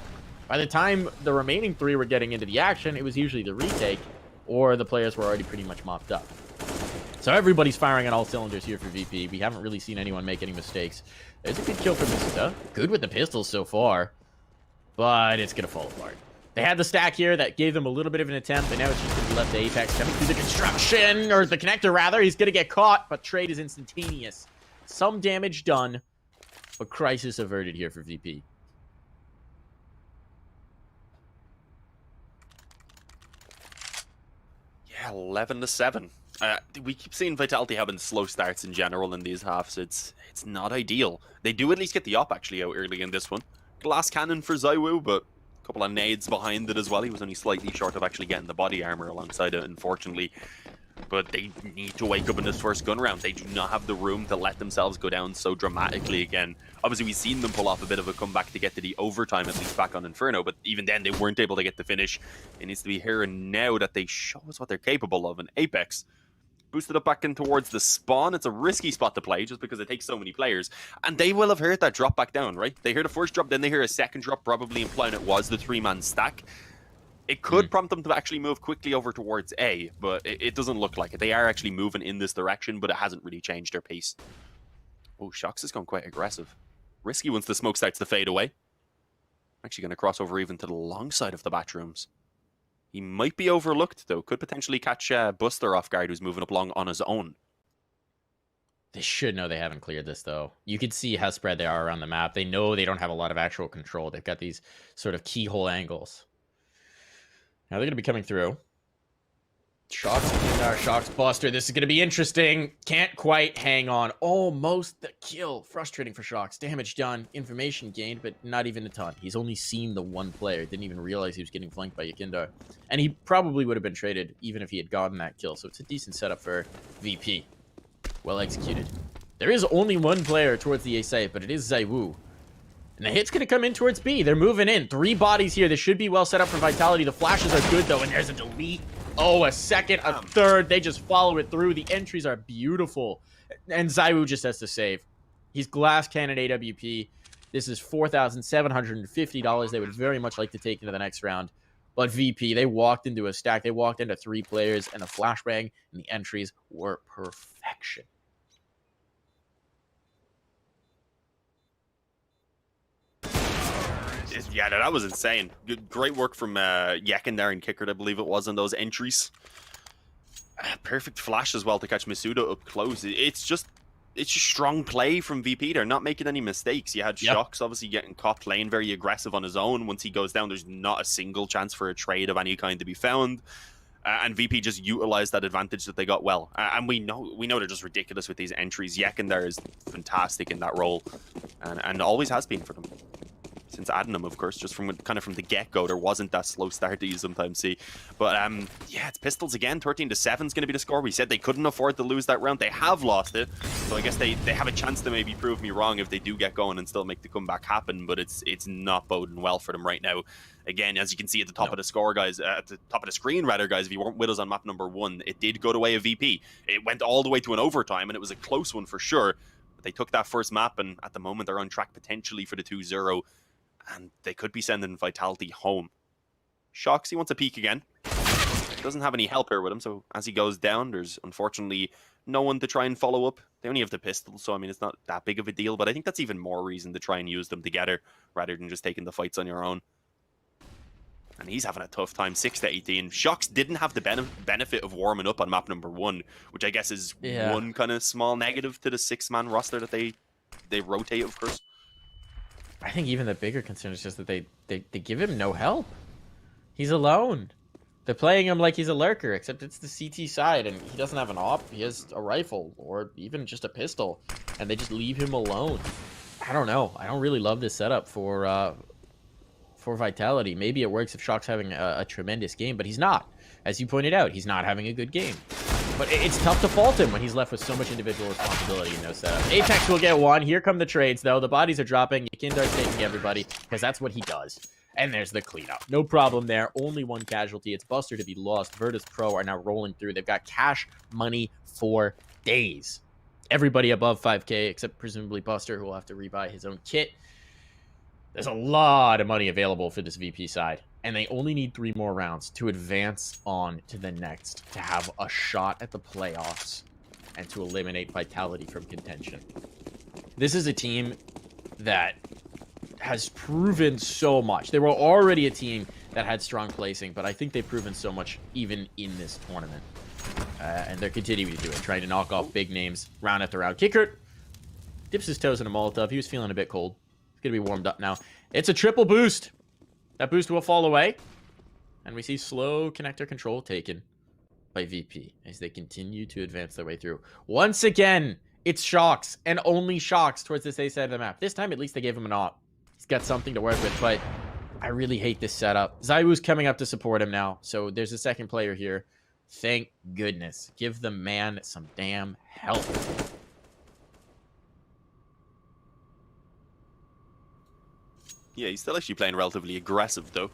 By the time the remaining 3 were getting into the action, it was usually the retake, or the players were already pretty much mopped up. So everybody's firing on all cylinders here for VP. We haven't really seen anyone make any mistakes. There's a good kill from Misuda. Good with the pistols so far. But it's going to fall apart. They had the stack here that gave them a little bit of an attempt, and now it's just going to be left to Apex coming through the construction, or the connector rather. He's going to get caught, but trade is instantaneous. Some damage done, but crisis averted here for VP. Yeah, 11-7. We keep seeing Vitality having slow starts in general in these halves. It's not ideal. They do at least get the op actually out early in this one. Glass cannon for Zaiwu, but a couple of nades behind it as well. He was only slightly short of actually getting the body armor alongside it, unfortunately. But they need to wake up in this first gun round. They do not have the room to let themselves go down so dramatically again. Obviously, we've seen them pull off a bit of a comeback to get to the overtime, at least back on Inferno, but even then, they weren't able to get the finish. It needs to be here and now that they show us what they're capable of in Apex. Boosted up back in towards the spawn. It's a risky spot to play just because it takes so many players. And they will have heard that drop back down, right? They hear the first drop, then they hear a second drop, probably implying it was the 3-man stack. It could prompt them to actually move quickly over towards A, but it doesn't look like it. They are actually moving in this direction, but it hasn't really changed their pace. Oh, Shox has gone quite aggressive. Risky once the smoke starts to fade away. Actually going to cross over even to the long side of the bathrooms. He might be overlooked, though. Could potentially catch Buster off guard, who's moving up along on his own. They should know they haven't cleared this, though. You can see how spread they are around the map. They know they don't have a lot of actual control. They've got these sort of keyhole angles. Now they're going to be coming through. Shocks Buster. This is going to be interesting. Can't quite hang on. Almost the kill. Frustrating for Shocks. Damage done. Information gained, but not even a ton. He's only seen the 1 player. Didn't even realize he was getting flanked by Yakindar. And he probably would have been traded even if he had gotten that kill. So it's a decent setup for VP. Well executed. There is only 1 player towards the A site, but it is Zaiwu. And the hit's going to come in towards B. They're moving in. 3 bodies here. They should be well set up for Vitality. The flashes are good, though, and there's a delete. Oh, a second, a third. They just follow it through. The entries are beautiful. And Zaiwu just has to save. He's glass cannon AWP. This is $4,750 they would very much like to take into the next round. But VP, they walked into a stack. They walked into 3 players and a flashbang, and the entries were perfection. Yeah, that was insane. Great work from Yekin there and Kicker, I believe it was, on those entries. Perfect flash as well to catch Masuda up close. It's just strong play from VP. They're not making any mistakes. You had Shocks obviously getting caught playing very aggressive on his own. Once he goes down, there's not a single chance for a trade of any kind to be found. And VP just utilized that advantage that they got well. And we know they're just ridiculous with these entries. Yekin there is fantastic in that role, and always has been for them. Since adding them, of course, just from the get-go, there wasn't that slow start that you sometimes see. But yeah, it's pistols again. 13-7 is going to be the score. We said they couldn't afford to lose that round. They have lost it, so I guess they have a chance to maybe prove me wrong if they do get going and still make the comeback happen. But it's not boding well for them right now. Again, as you can see at the top of the score, guys, at the top of the screen, rather, guys, if you weren't with us on map number 1, it did go the way of VP. It went all the way to an overtime, and it was a close one for sure. But they took that first map, and at the moment, they're on track potentially for the 2-0. And they could be sending Vitality home. Shocks, he wants a peek again. Doesn't have any help here with him, so as he goes down, there's unfortunately no one to try and follow up. They only have the pistol, so I mean, it's not that big of a deal, but I think that's even more reason to try and use them together rather than just taking the fights on your own. And he's having a tough time, 6-18. Shocks didn't have the benefit of warming up on map number 1, which I guess is one kind of small negative to the 6-man roster that they rotate, of course. I think even the bigger concern is just that they give him no help. He's alone. They're playing him like he's a lurker, except it's the CT side, and he doesn't have an op. He has a rifle, or even just a pistol, and they just leave him alone. I don't know. I don't really love this setup for Vitality. Maybe it works if Shock's having a tremendous game, but he's not. As you pointed out, he's not having a good game. But it's tough to fault him when he's left with so much individual responsibility in no setup. Apex will get one. Here come the trades, though. The bodies are dropping. Yakindar's taking everybody, because that's what he does. And there's the cleanup. No problem there. Only one casualty. It's Buster to be lost. Virtus.pro are now rolling through. They've got cash money for days. Everybody above 5K, except presumably Buster, who will have to rebuy his own kit. There's a lot of money available for this VP side. And they only need 3 more rounds to advance on to the next, to have a shot at the playoffs, and to eliminate Vitality from contention. This is a team that has proven so much. They were already a team that had strong placing, but I think they've proven so much even in this tournament. And they're continuing to do it, trying to knock off big names round after round. Kicker dips his toes in a Molotov. He was feeling a bit cold. He's going to be warmed up now. It's a triple boost. That boost will fall away, and we see slow connector control taken by VP as they continue to advance their way through. Once again, it's Shocks, and only Shocks towards this A side of the map. This time, at least they gave him an op. He's got something to work with, but I really hate this setup. Zywoo's coming up to support him now, so there's a second player here. Thank goodness. Give the man some damn help. Yeah, he's still actually playing relatively aggressive, though.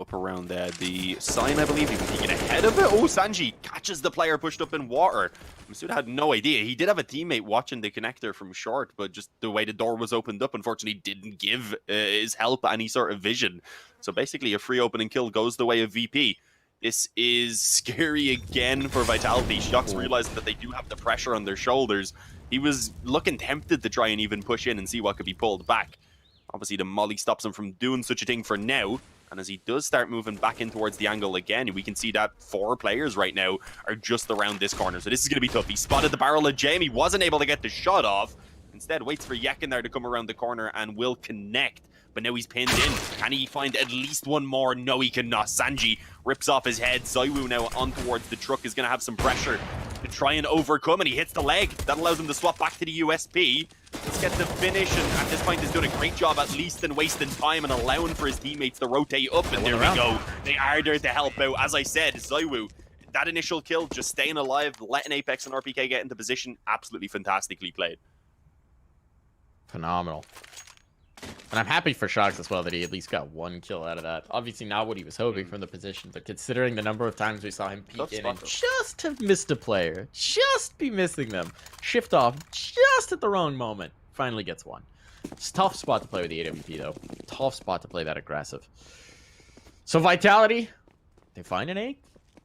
Up around there. The sign, I believe, he was getting ahead of it. Oh, Sanji catches the player pushed up in water. Masuda had no idea. He did have a teammate watching the connector from short, but just the way the door was opened up, unfortunately, didn't give his help any sort of vision. So basically, a free opening kill goes the way of VP. This is scary again for Vitality. Shocks realized that they do have the pressure on their shoulders. He was looking tempted to try and even push in and see what could be pulled back. Obviously, the molly stops him from doing such a thing for now. And as he does start moving back in towards the angle again, we can see that 4 players right now are just around this corner. So this is going to be tough. He spotted the barrel of Jamie, wasn't able to get the shot off. Instead, waits for Yekin there to come around the corner and will connect. But now he's pinned in. Can he find at least one more? No, he cannot. Sanji rips off his head. Zywoo now on towards the truck is going to have some pressure to try and overcome, and he hits the leg. That allows him to swap back to the USP. Let's get the finish, and at this point he's doing a great job at least in wasting time and allowing for his teammates to rotate up, and there we go. They are there to help out. As I said, Zywoo, that initial kill, just staying alive, letting Apex and RPK get into position, absolutely fantastically played. Phenomenal. And I'm happy for Shocks as well that he at least got 1 kill out of that. Obviously not what he was hoping from the position, but considering the number of times we saw him peek in and just have missed a player, just be missing them, shift off just at the wrong moment, finally gets 1. It's a tough spot to play with the AWP, though. Tough spot to play that aggressive. So Vitality, they find an 8th.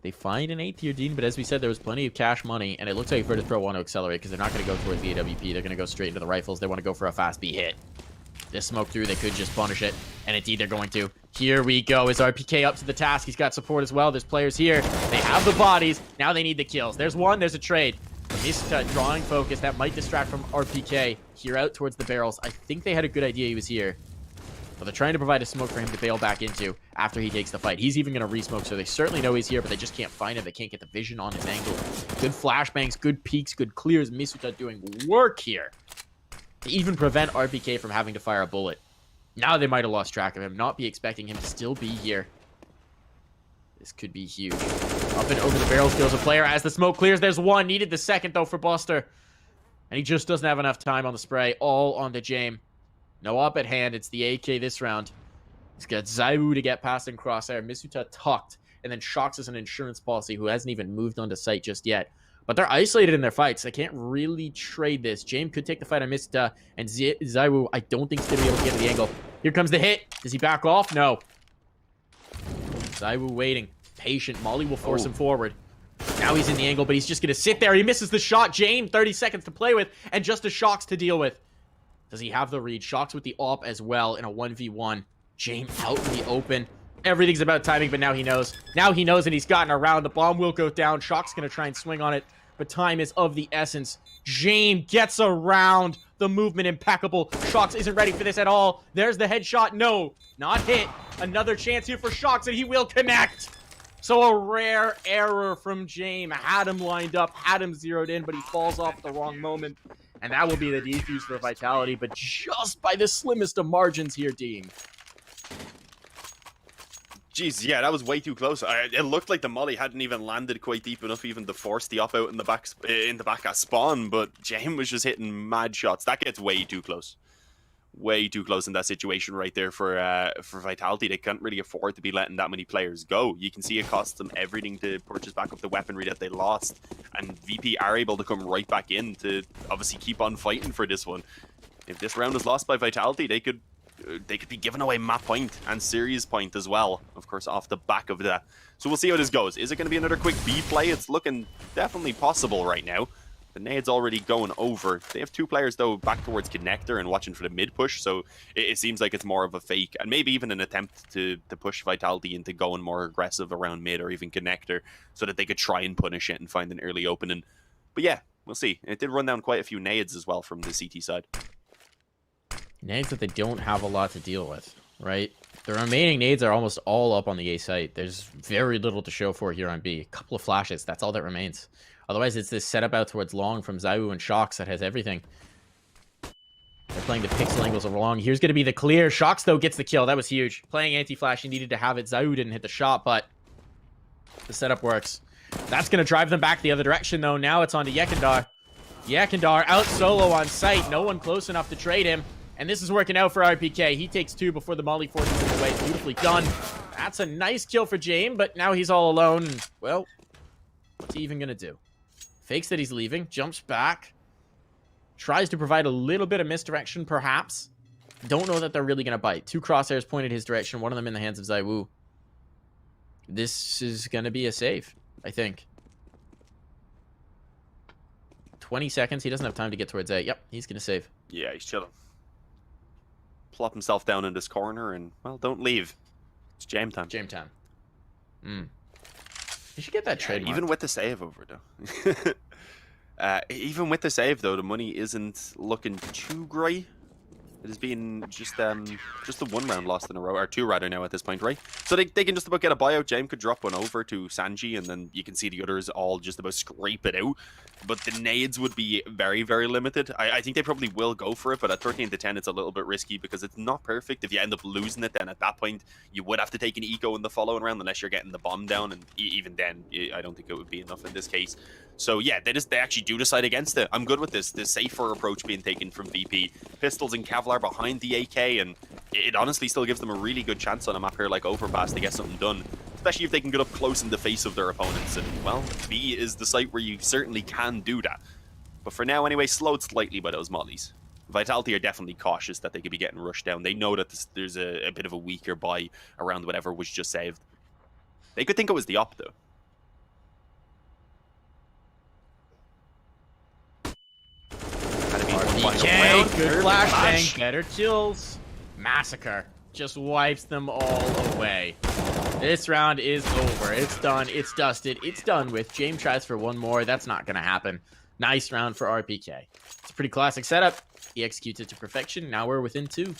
They find an 8th here, Dean, but as we said, there was plenty of cash money, and it looks like Virtus.pro want to accelerate because they're not going to go towards the AWP. They're going to go straight into the rifles. They want to go for a fast B hit. This smoke through, they could just punish it, and indeed they're going to. Here we go. Is RPK up to the task? He's got support as well. There's players here. They have the bodies. Now they need the kills. There's one. There's a trade. Mista drawing focus. That might distract from RPK. Here out towards the barrels. I think they had a good idea he was here. But they're trying to provide a smoke for him to bail back into after he takes the fight. He's even going to re-smoke, so they certainly know he's here, but they just can't find him. They can't get the vision on his angle. Good flashbangs, good peeks, good clears. Misuta doing work here to even prevent RPK from having to fire a bullet. Now they might have lost track of him, not be expecting him to still be here. This could be huge. Up and over the barrels goes a player. As the smoke clears, there's one. Needed the second, though, for Buster. And he just doesn't have enough time on the spray. All on the Jame. No up at hand. It's the AK this round. He's got Zaiwu to get past in crosshair. Misuta tucked. And then Shox is an insurance policy who hasn't even moved onto site just yet. But they're isolated in their fights. They can't really trade this. Jame could take the fight on Misuta. And Zaiwu, I don't think he's going to be able to get to the angle. Here comes the hit. Does he back off? No. Zaiwu waiting. Patient. Molly will force him forward. Now he's in the angle, but he's just going to sit there. He misses the shot. Jame, 30 seconds to play with. And just a Shox to deal with. Does he have the read? Shox with the AWP as well in a 1v1. Jame out in the open. Everything's about timing, but now he knows. Now he knows, and he's gotten around. The bomb will go down. Shock's going to try and swing on it, but time is of the essence. Jame gets around. The movement impeccable. Shox isn't ready for this at all. There's the headshot. No, not hit. Another chance here for Shox, and he will connect. So a rare error from Jame. Had him lined up, had him zeroed in, but he falls off at the wrong moment. And that will be the defuse for Vitality, but just by the slimmest of margins here, Dean. Jeez, yeah, that was way too close. It looked like the molly hadn't even landed quite deep enough even to force the op out in the back at spawn, but Jame was just hitting mad shots. That gets way too close. Way too close in that situation right there for Vitality. They can't really afford to be letting that many players go. You can see it costs them everything to purchase back up the weaponry that they lost, and VP are able to come right back in to obviously keep on fighting for this one. If this round is lost by Vitality, they could be giving away map point and series point as well, of course, off the back of that. So we'll see how this goes. Is it going to be another quick B play? It's looking definitely possible right now. The nade's already going over. They have two players, though, back towards Connector and watching for the mid push, so it seems like it's more of a fake, and maybe even an attempt to push Vitality into going more aggressive around mid or even Connector, so that they could try and punish it and find an early opening. But yeah, we'll see. It did run down quite a few nades as well from the CT side. Nades that they don't have a lot to deal with, right? The remaining nades are almost all up on the A site. There's very little to show for here on B. A couple of flashes, that's all that remains. Otherwise, it's this setup out towards long from Zaiwu and Shox that has everything. They're playing the pixel angles over long. Here's going to be the clear. Shox, though, gets the kill. That was huge. Playing anti-flash, he needed to have it. Zaiwu didn't hit the shot, but the setup works. That's going to drive them back the other direction, though. Now it's on to Yekindar. Yekindar out solo on site. No one close enough to trade him. And this is working out for RPK. He takes two before the molly forces him away. Beautifully done. That's a nice kill for Jame, but now he's all alone. Well, what's he even going to do? Fakes that he's leaving, jumps back, tries to provide a little bit of misdirection, perhaps. Don't know that they're really going to bite. Two crosshairs pointed his direction, one of them in the hands of Zaiwu. This is going to be a save, I think. 20 seconds. He doesn't have time to get towards A. Yep, he's going to save. Yeah, he's chilling. Plop himself down in this corner and, well, don't leave. It's Jame time. Jame time. You should get that trademark. Even with the save over, though. Even with the save, though, the money isn't looking too great. It has been just the one round lost in a row, or two rather now at this point, right? So they can just about get a buyout. Jame could drop one over to Sanji, and then you can see the others all just about scrape it out. But the nades would be very, very limited. I think they probably will go for it, but at 13 to 10, it's a little bit risky because it's not perfect. If you end up losing it, then at that point, you would have to take an eco in the following round unless you're getting the bomb down, and even then, I don't think it would be enough in this case. So yeah, they actually do decide against it. I'm good with this. The safer approach being taken from VP. Pistols and Kevlar behind the AK, and it honestly still gives them a really good chance on a map here like Overpass to get something done. Especially if they can get up close in the face of their opponents. And, well, B is the site where you certainly can do that. But for now, anyway, slowed slightly by those mollies. Vitality are definitely cautious that they could be getting rushed down. They know that there's a bit of a weaker buy around whatever was just saved. They could think it was the op, though. Okay, good flashbang, better kills. Massacre just wipes them all away. This round is over. It's done. It's dusted. It's done with. James tries for one more. That's not going to happen. Nice round for RPK. It's a pretty classic setup. He executes it to perfection. Now we're within 2.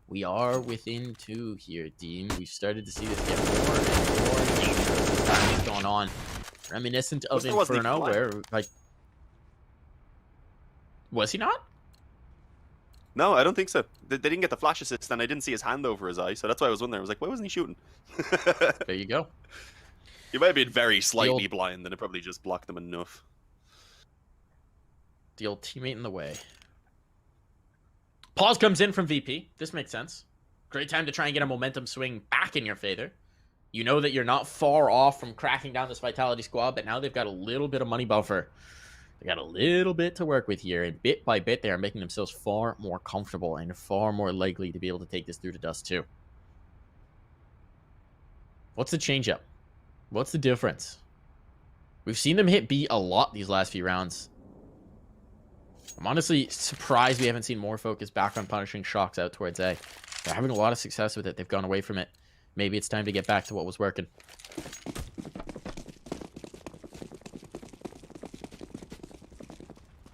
We are within 2 here, Dean. We've started to see this get more and more dangerous as time is going on. Reminiscent of Inferno, where, like... Was he not? No, I don't think so. They didn't get the flash assist, and I didn't see his hand over his eye, so that's why I was wondering. I was like, why wasn't he shooting? There you go. He might have been very slightly blind, and it probably just blocked him enough. The old teammate in the way. Pause comes in from VP. This makes sense. Great time to try and get a momentum swing back in your favor. You know that you're not far off from cracking down this Vitality squad, but now they've got a little bit of money buffer. They got a little bit to work with here, and bit by bit, they are making themselves far more comfortable and far more likely to be able to take this through to Dust 2. What's the change-up? What's the difference? We've seen them hit B a lot these last few rounds. I'm honestly surprised we haven't seen more focus back on punishing Shocks out towards A. They're having a lot of success with it. They've gone away from it. Maybe it's time to get back to what was working.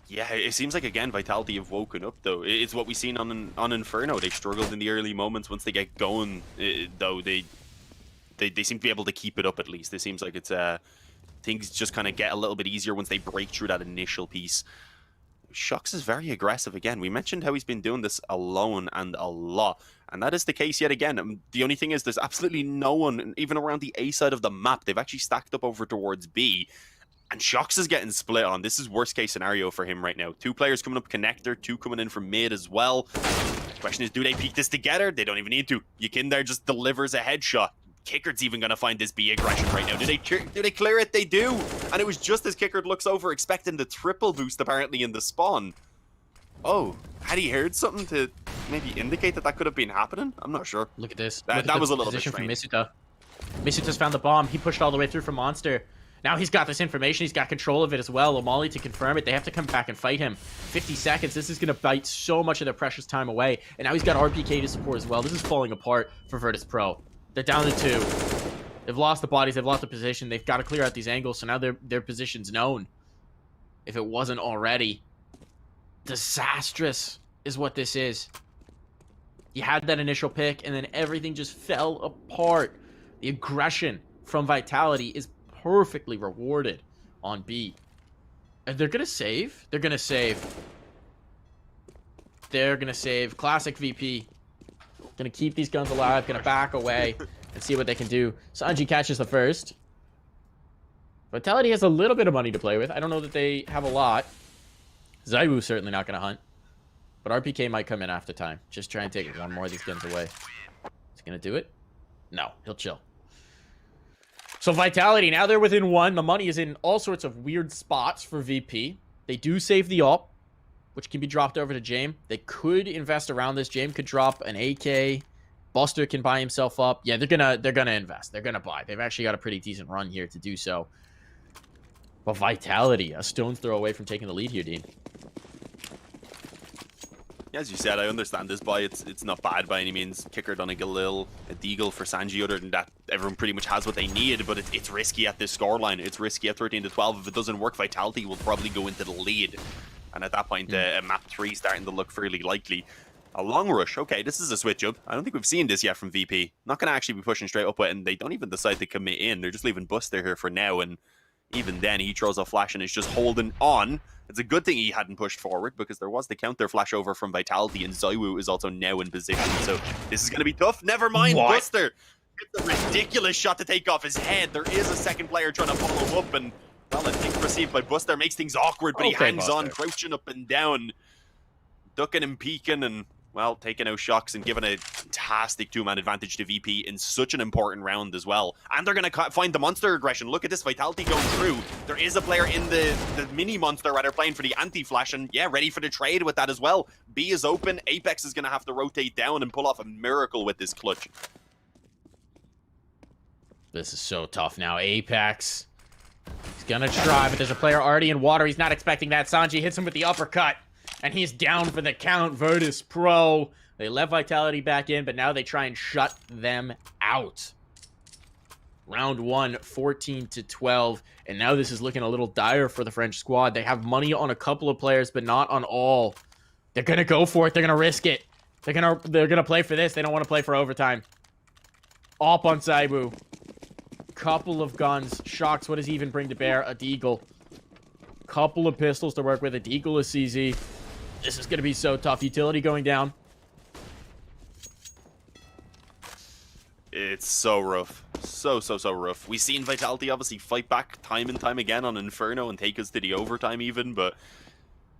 Yeah, it seems like, again, Vitality have woken up, though. It's what we've seen on Inferno. They struggled in the early moments. Once they get going, though, they seem to be able to keep it up, at least. It seems like it's things just kind of get a little bit easier once they break through that initial piece. Shocks is very aggressive again. We mentioned how he's been doing this alone and a lot, and that is the case yet again. The only thing is there's absolutely no one, even around the A side of the map. They've actually stacked up over towards B, and Shocks is getting split on. This is worst case scenario for him right now. 2 players coming up connector, 2 coming in from mid as well. The question is, do they peek this together? They don't even need to. Yakin there just delivers a headshot. Kickert's even going to find this B aggression right now. Do they clear it? They do. And it was just as Kickard looks over, expecting the triple boost apparently in the spawn. Oh, had he heard something to maybe indicate that could have been happening? I'm not sure. Look at this. That was a little bit strange. strange. From Misuta. Misuta's found the bomb. He pushed all the way through for Monster. Now he's got this information. He's got control of it as well. O'Malley to confirm it. They have to come back and fight him. 50 seconds. This is going to bite so much of their precious time away. And now he's got RPK to support as well. This is falling apart for Virtus.pro. They're down to 2. They've lost the bodies. They've lost the position. They've got to clear out these angles. So now their position's known. If it wasn't already. Disastrous is what this is. You had that initial pick, and then everything just fell apart. The aggression from Vitality is perfectly rewarded on B. And they're going to save. They're going to save. They're going to save. Classic VP. Going to keep these guns alive. Going to back away and see what they can do. Sanji catches the first. Vitality has a little bit of money to play with. I don't know that they have a lot. Zaiwu's certainly not going to hunt. But RPK might come in after time. Just try and take one more of these guns away. Is he going to do it? No, he'll chill. So Vitality, now they're within 1. The money is in all sorts of weird spots for VP. They do save the op, which can be dropped over to Jame. They could invest around this. Jame could drop an AK. Buster can buy himself up. Yeah, they're gonna invest. They're gonna buy. They've actually got a pretty decent run here to do so. But Vitality, a stone's throw away from taking the lead here, Dean. Yeah, as you said, I understand this buy. It's not bad by any means. Kicker done a Galil, a Deagle for Sanji. Other than that, everyone pretty much has what they need, but it's risky at this scoreline. It's risky at 13-12. If it doesn't work, Vitality will probably go into the lead. And at that point, map 3 starting to look fairly likely. A long rush. Okay, this is a switch up. I don't think we've seen this yet from VP. Not going to actually be pushing straight up with it, and they don't even decide to commit in. They're just leaving Buster here for now, and even then, he throws a flash and is just holding on. It's a good thing he hadn't pushed forward, because there was the counter flash over from Vitality, and Zaiwu is also now in position. So this is going to be tough. Never mind, what? Buster gets a ridiculous shot to take off his head. There is a second player trying to follow up, and well, I think received by Buster makes things awkward, but he hangs on, crouching up and down, ducking and peeking, and well, taking out Shocks and giving a fantastic two-man advantage to VP in such an important round as well. And they're going to find the monster aggression. Look at this Vitality going through. There is a player in the mini-monster, rather, playing for the anti-flash, and yeah, ready for the trade with that as well. B is open. Apex is going to have to rotate down and pull off a miracle with this clutch. This is so tough now. Apex. He's going to try, but there's a player already in water. He's not expecting that. Sanji hits him with the uppercut. And he's down for the count. Virtus.pro. They let Vitality back in, but now they try and shut them out. Round 1, 14-12. And now this is looking a little dire for the French squad. They have money on a couple of players, but not on all. They're going to go for it. They're going to risk it. They're gonna play for this. They don't want to play for overtime. Op on Zaiwu. Couple of guns. Shocks, what does he even bring to bear? A deagle. Couple of pistols to work with. A deagle is CZ. This is going to be so tough. Utility going down. It's so rough. So rough. We've seen Vitality obviously fight back time and time again on Inferno and take us to the overtime even, but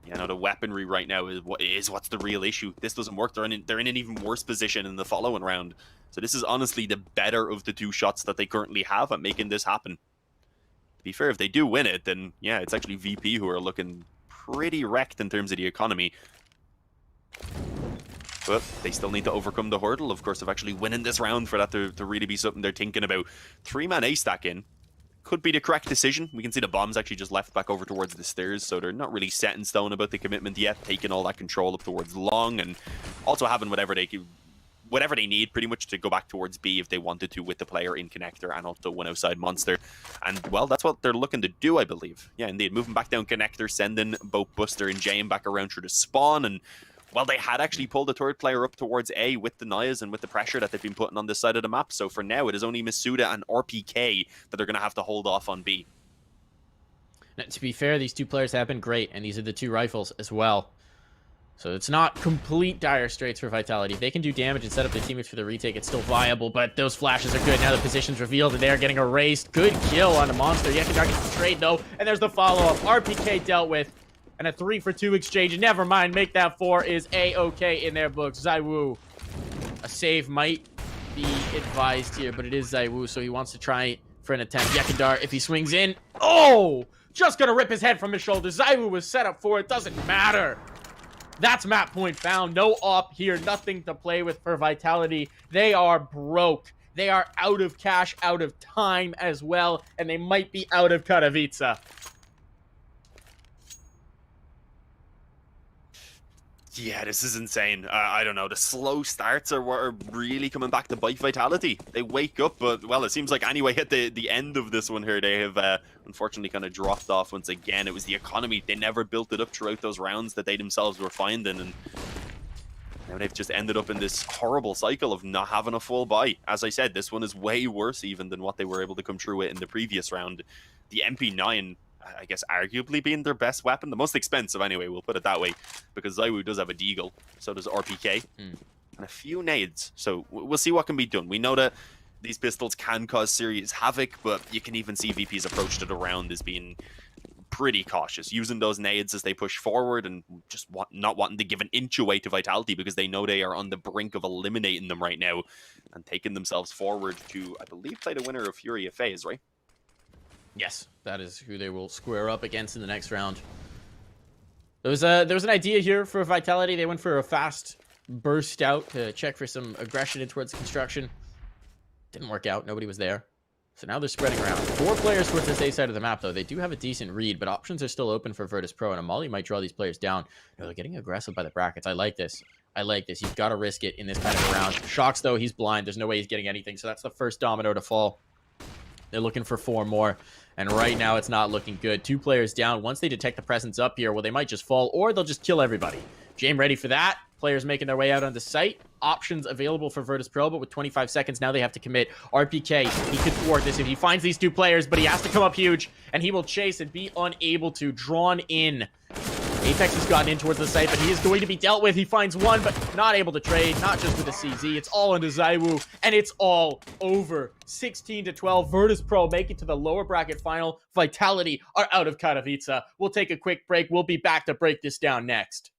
you know, the weaponry right now is what's the real issue. This doesn't work. They're in an even worse position in the following round. So this is honestly the better of the two shots that they currently have at making this happen. To be fair, if they do win it, then yeah, it's actually VP who are looking pretty wrecked in terms of the economy. But they still need to overcome the hurdle, of course, of actually winning this round for that to really be something they're thinking about. 3-man A stack in. Could be the correct decision. We can see the bombs actually just left back over towards the stairs, so they're not really set in stone about the commitment yet, taking all that control up towards long, and also having whatever they need pretty much to go back towards B if they wanted to with the player in connector and also one outside monster. And well, that's what they're looking to do, I believe. Yeah, indeed, moving back down connector, sending both Buster and Jane back around through the spawn, and well, they had actually pulled the third player up towards A with the Nayas and with the pressure that they've been putting on this side of the map. So for now, it is only Masuda and RPK that they're going to have to hold off on B. Now, to be fair, these two players have been great, and these are the two rifles as well. So it's not complete dire straits for Vitality. If they can do damage and set up their teammates for the retake, it's still viable, but those flashes are good. Now the position's revealed, and they are getting erased. Good kill on the monster. Yakadar gets the trade, though, and there's the follow-up. RPK dealt with. And a 3-for-2 exchange. Never mind, make that 4 is A-okay in their books. Zaiwu. A save might be advised here, but it is Zaiwu, so he wants to try for an attempt. Yakadar, if he swings in. Oh! Just gonna rip his head from his shoulder. Zaiwu was set up for it. Doesn't matter. That's map point found. No op here. Nothing to play with for Vitality. They are broke. They are out of cash, out of time as well, and they might be out of Katowice. Yeah, this is insane. I don't know. The slow starts are what are really coming back to bite Vitality. They wake up, but, well, it seems like anyway at the end of this one here, they have unfortunately kind of dropped off once again. It was the economy. They never built it up throughout those rounds that they themselves were finding, and now they've just ended up in this horrible cycle of not having a full buy. As I said, this one is way worse even than what they were able to come through with in the previous round. The MP9, I guess, arguably being their best weapon. The most expensive, anyway, we'll put it that way. Because Zaiwu does have a deagle. So does RPK. And a few nades. So we'll see what can be done. We know that these pistols can cause serious havoc, but you can even see VP's approach to the round as being pretty cautious. Using those nades as they push forward and just not wanting to give an inch away to Vitality because they know they are on the brink of eliminating them right now. And taking themselves forward to, I believe, play the winner of Fury of FaZe, right? Yes, that is who they will square up against in the next round. There was an idea here for Vitality. They went for a fast burst out to check for some aggression in towards construction. Didn't work out. Nobody was there. So now they're spreading around. 4 players towards this A side of the map, though. They do have a decent read, but options are still open for Virtus.pro, and Amali might draw these players down. No, they're getting aggressive by the brackets. I like this. I like this. You've got to risk it in this kind of round. Shocks, though, he's blind. There's no way he's getting anything, so that's the first domino to fall. They're looking for 4 more. And right now, it's not looking good. 2 players down. Once they detect the presence up here, well, they might just fall, or they'll just kill everybody. Jame ready for that. Players making their way out on the site. Options available for Virtus.pro, but with 25 seconds, now they have to commit. RPK, he could thwart this if he finds these 2 players, but he has to come up huge, and he will chase and be unable to. Drawn in. Apex has gotten in towards the site, but he is going to be dealt with. He finds 1, but not able to trade. Not just with the CZ. It's all into Zaiwu, and it's all over. 16-12. Virtus.pro make it to the lower bracket final. Vitality are out of Katowice. We'll take a quick break. We'll be back to break this down next.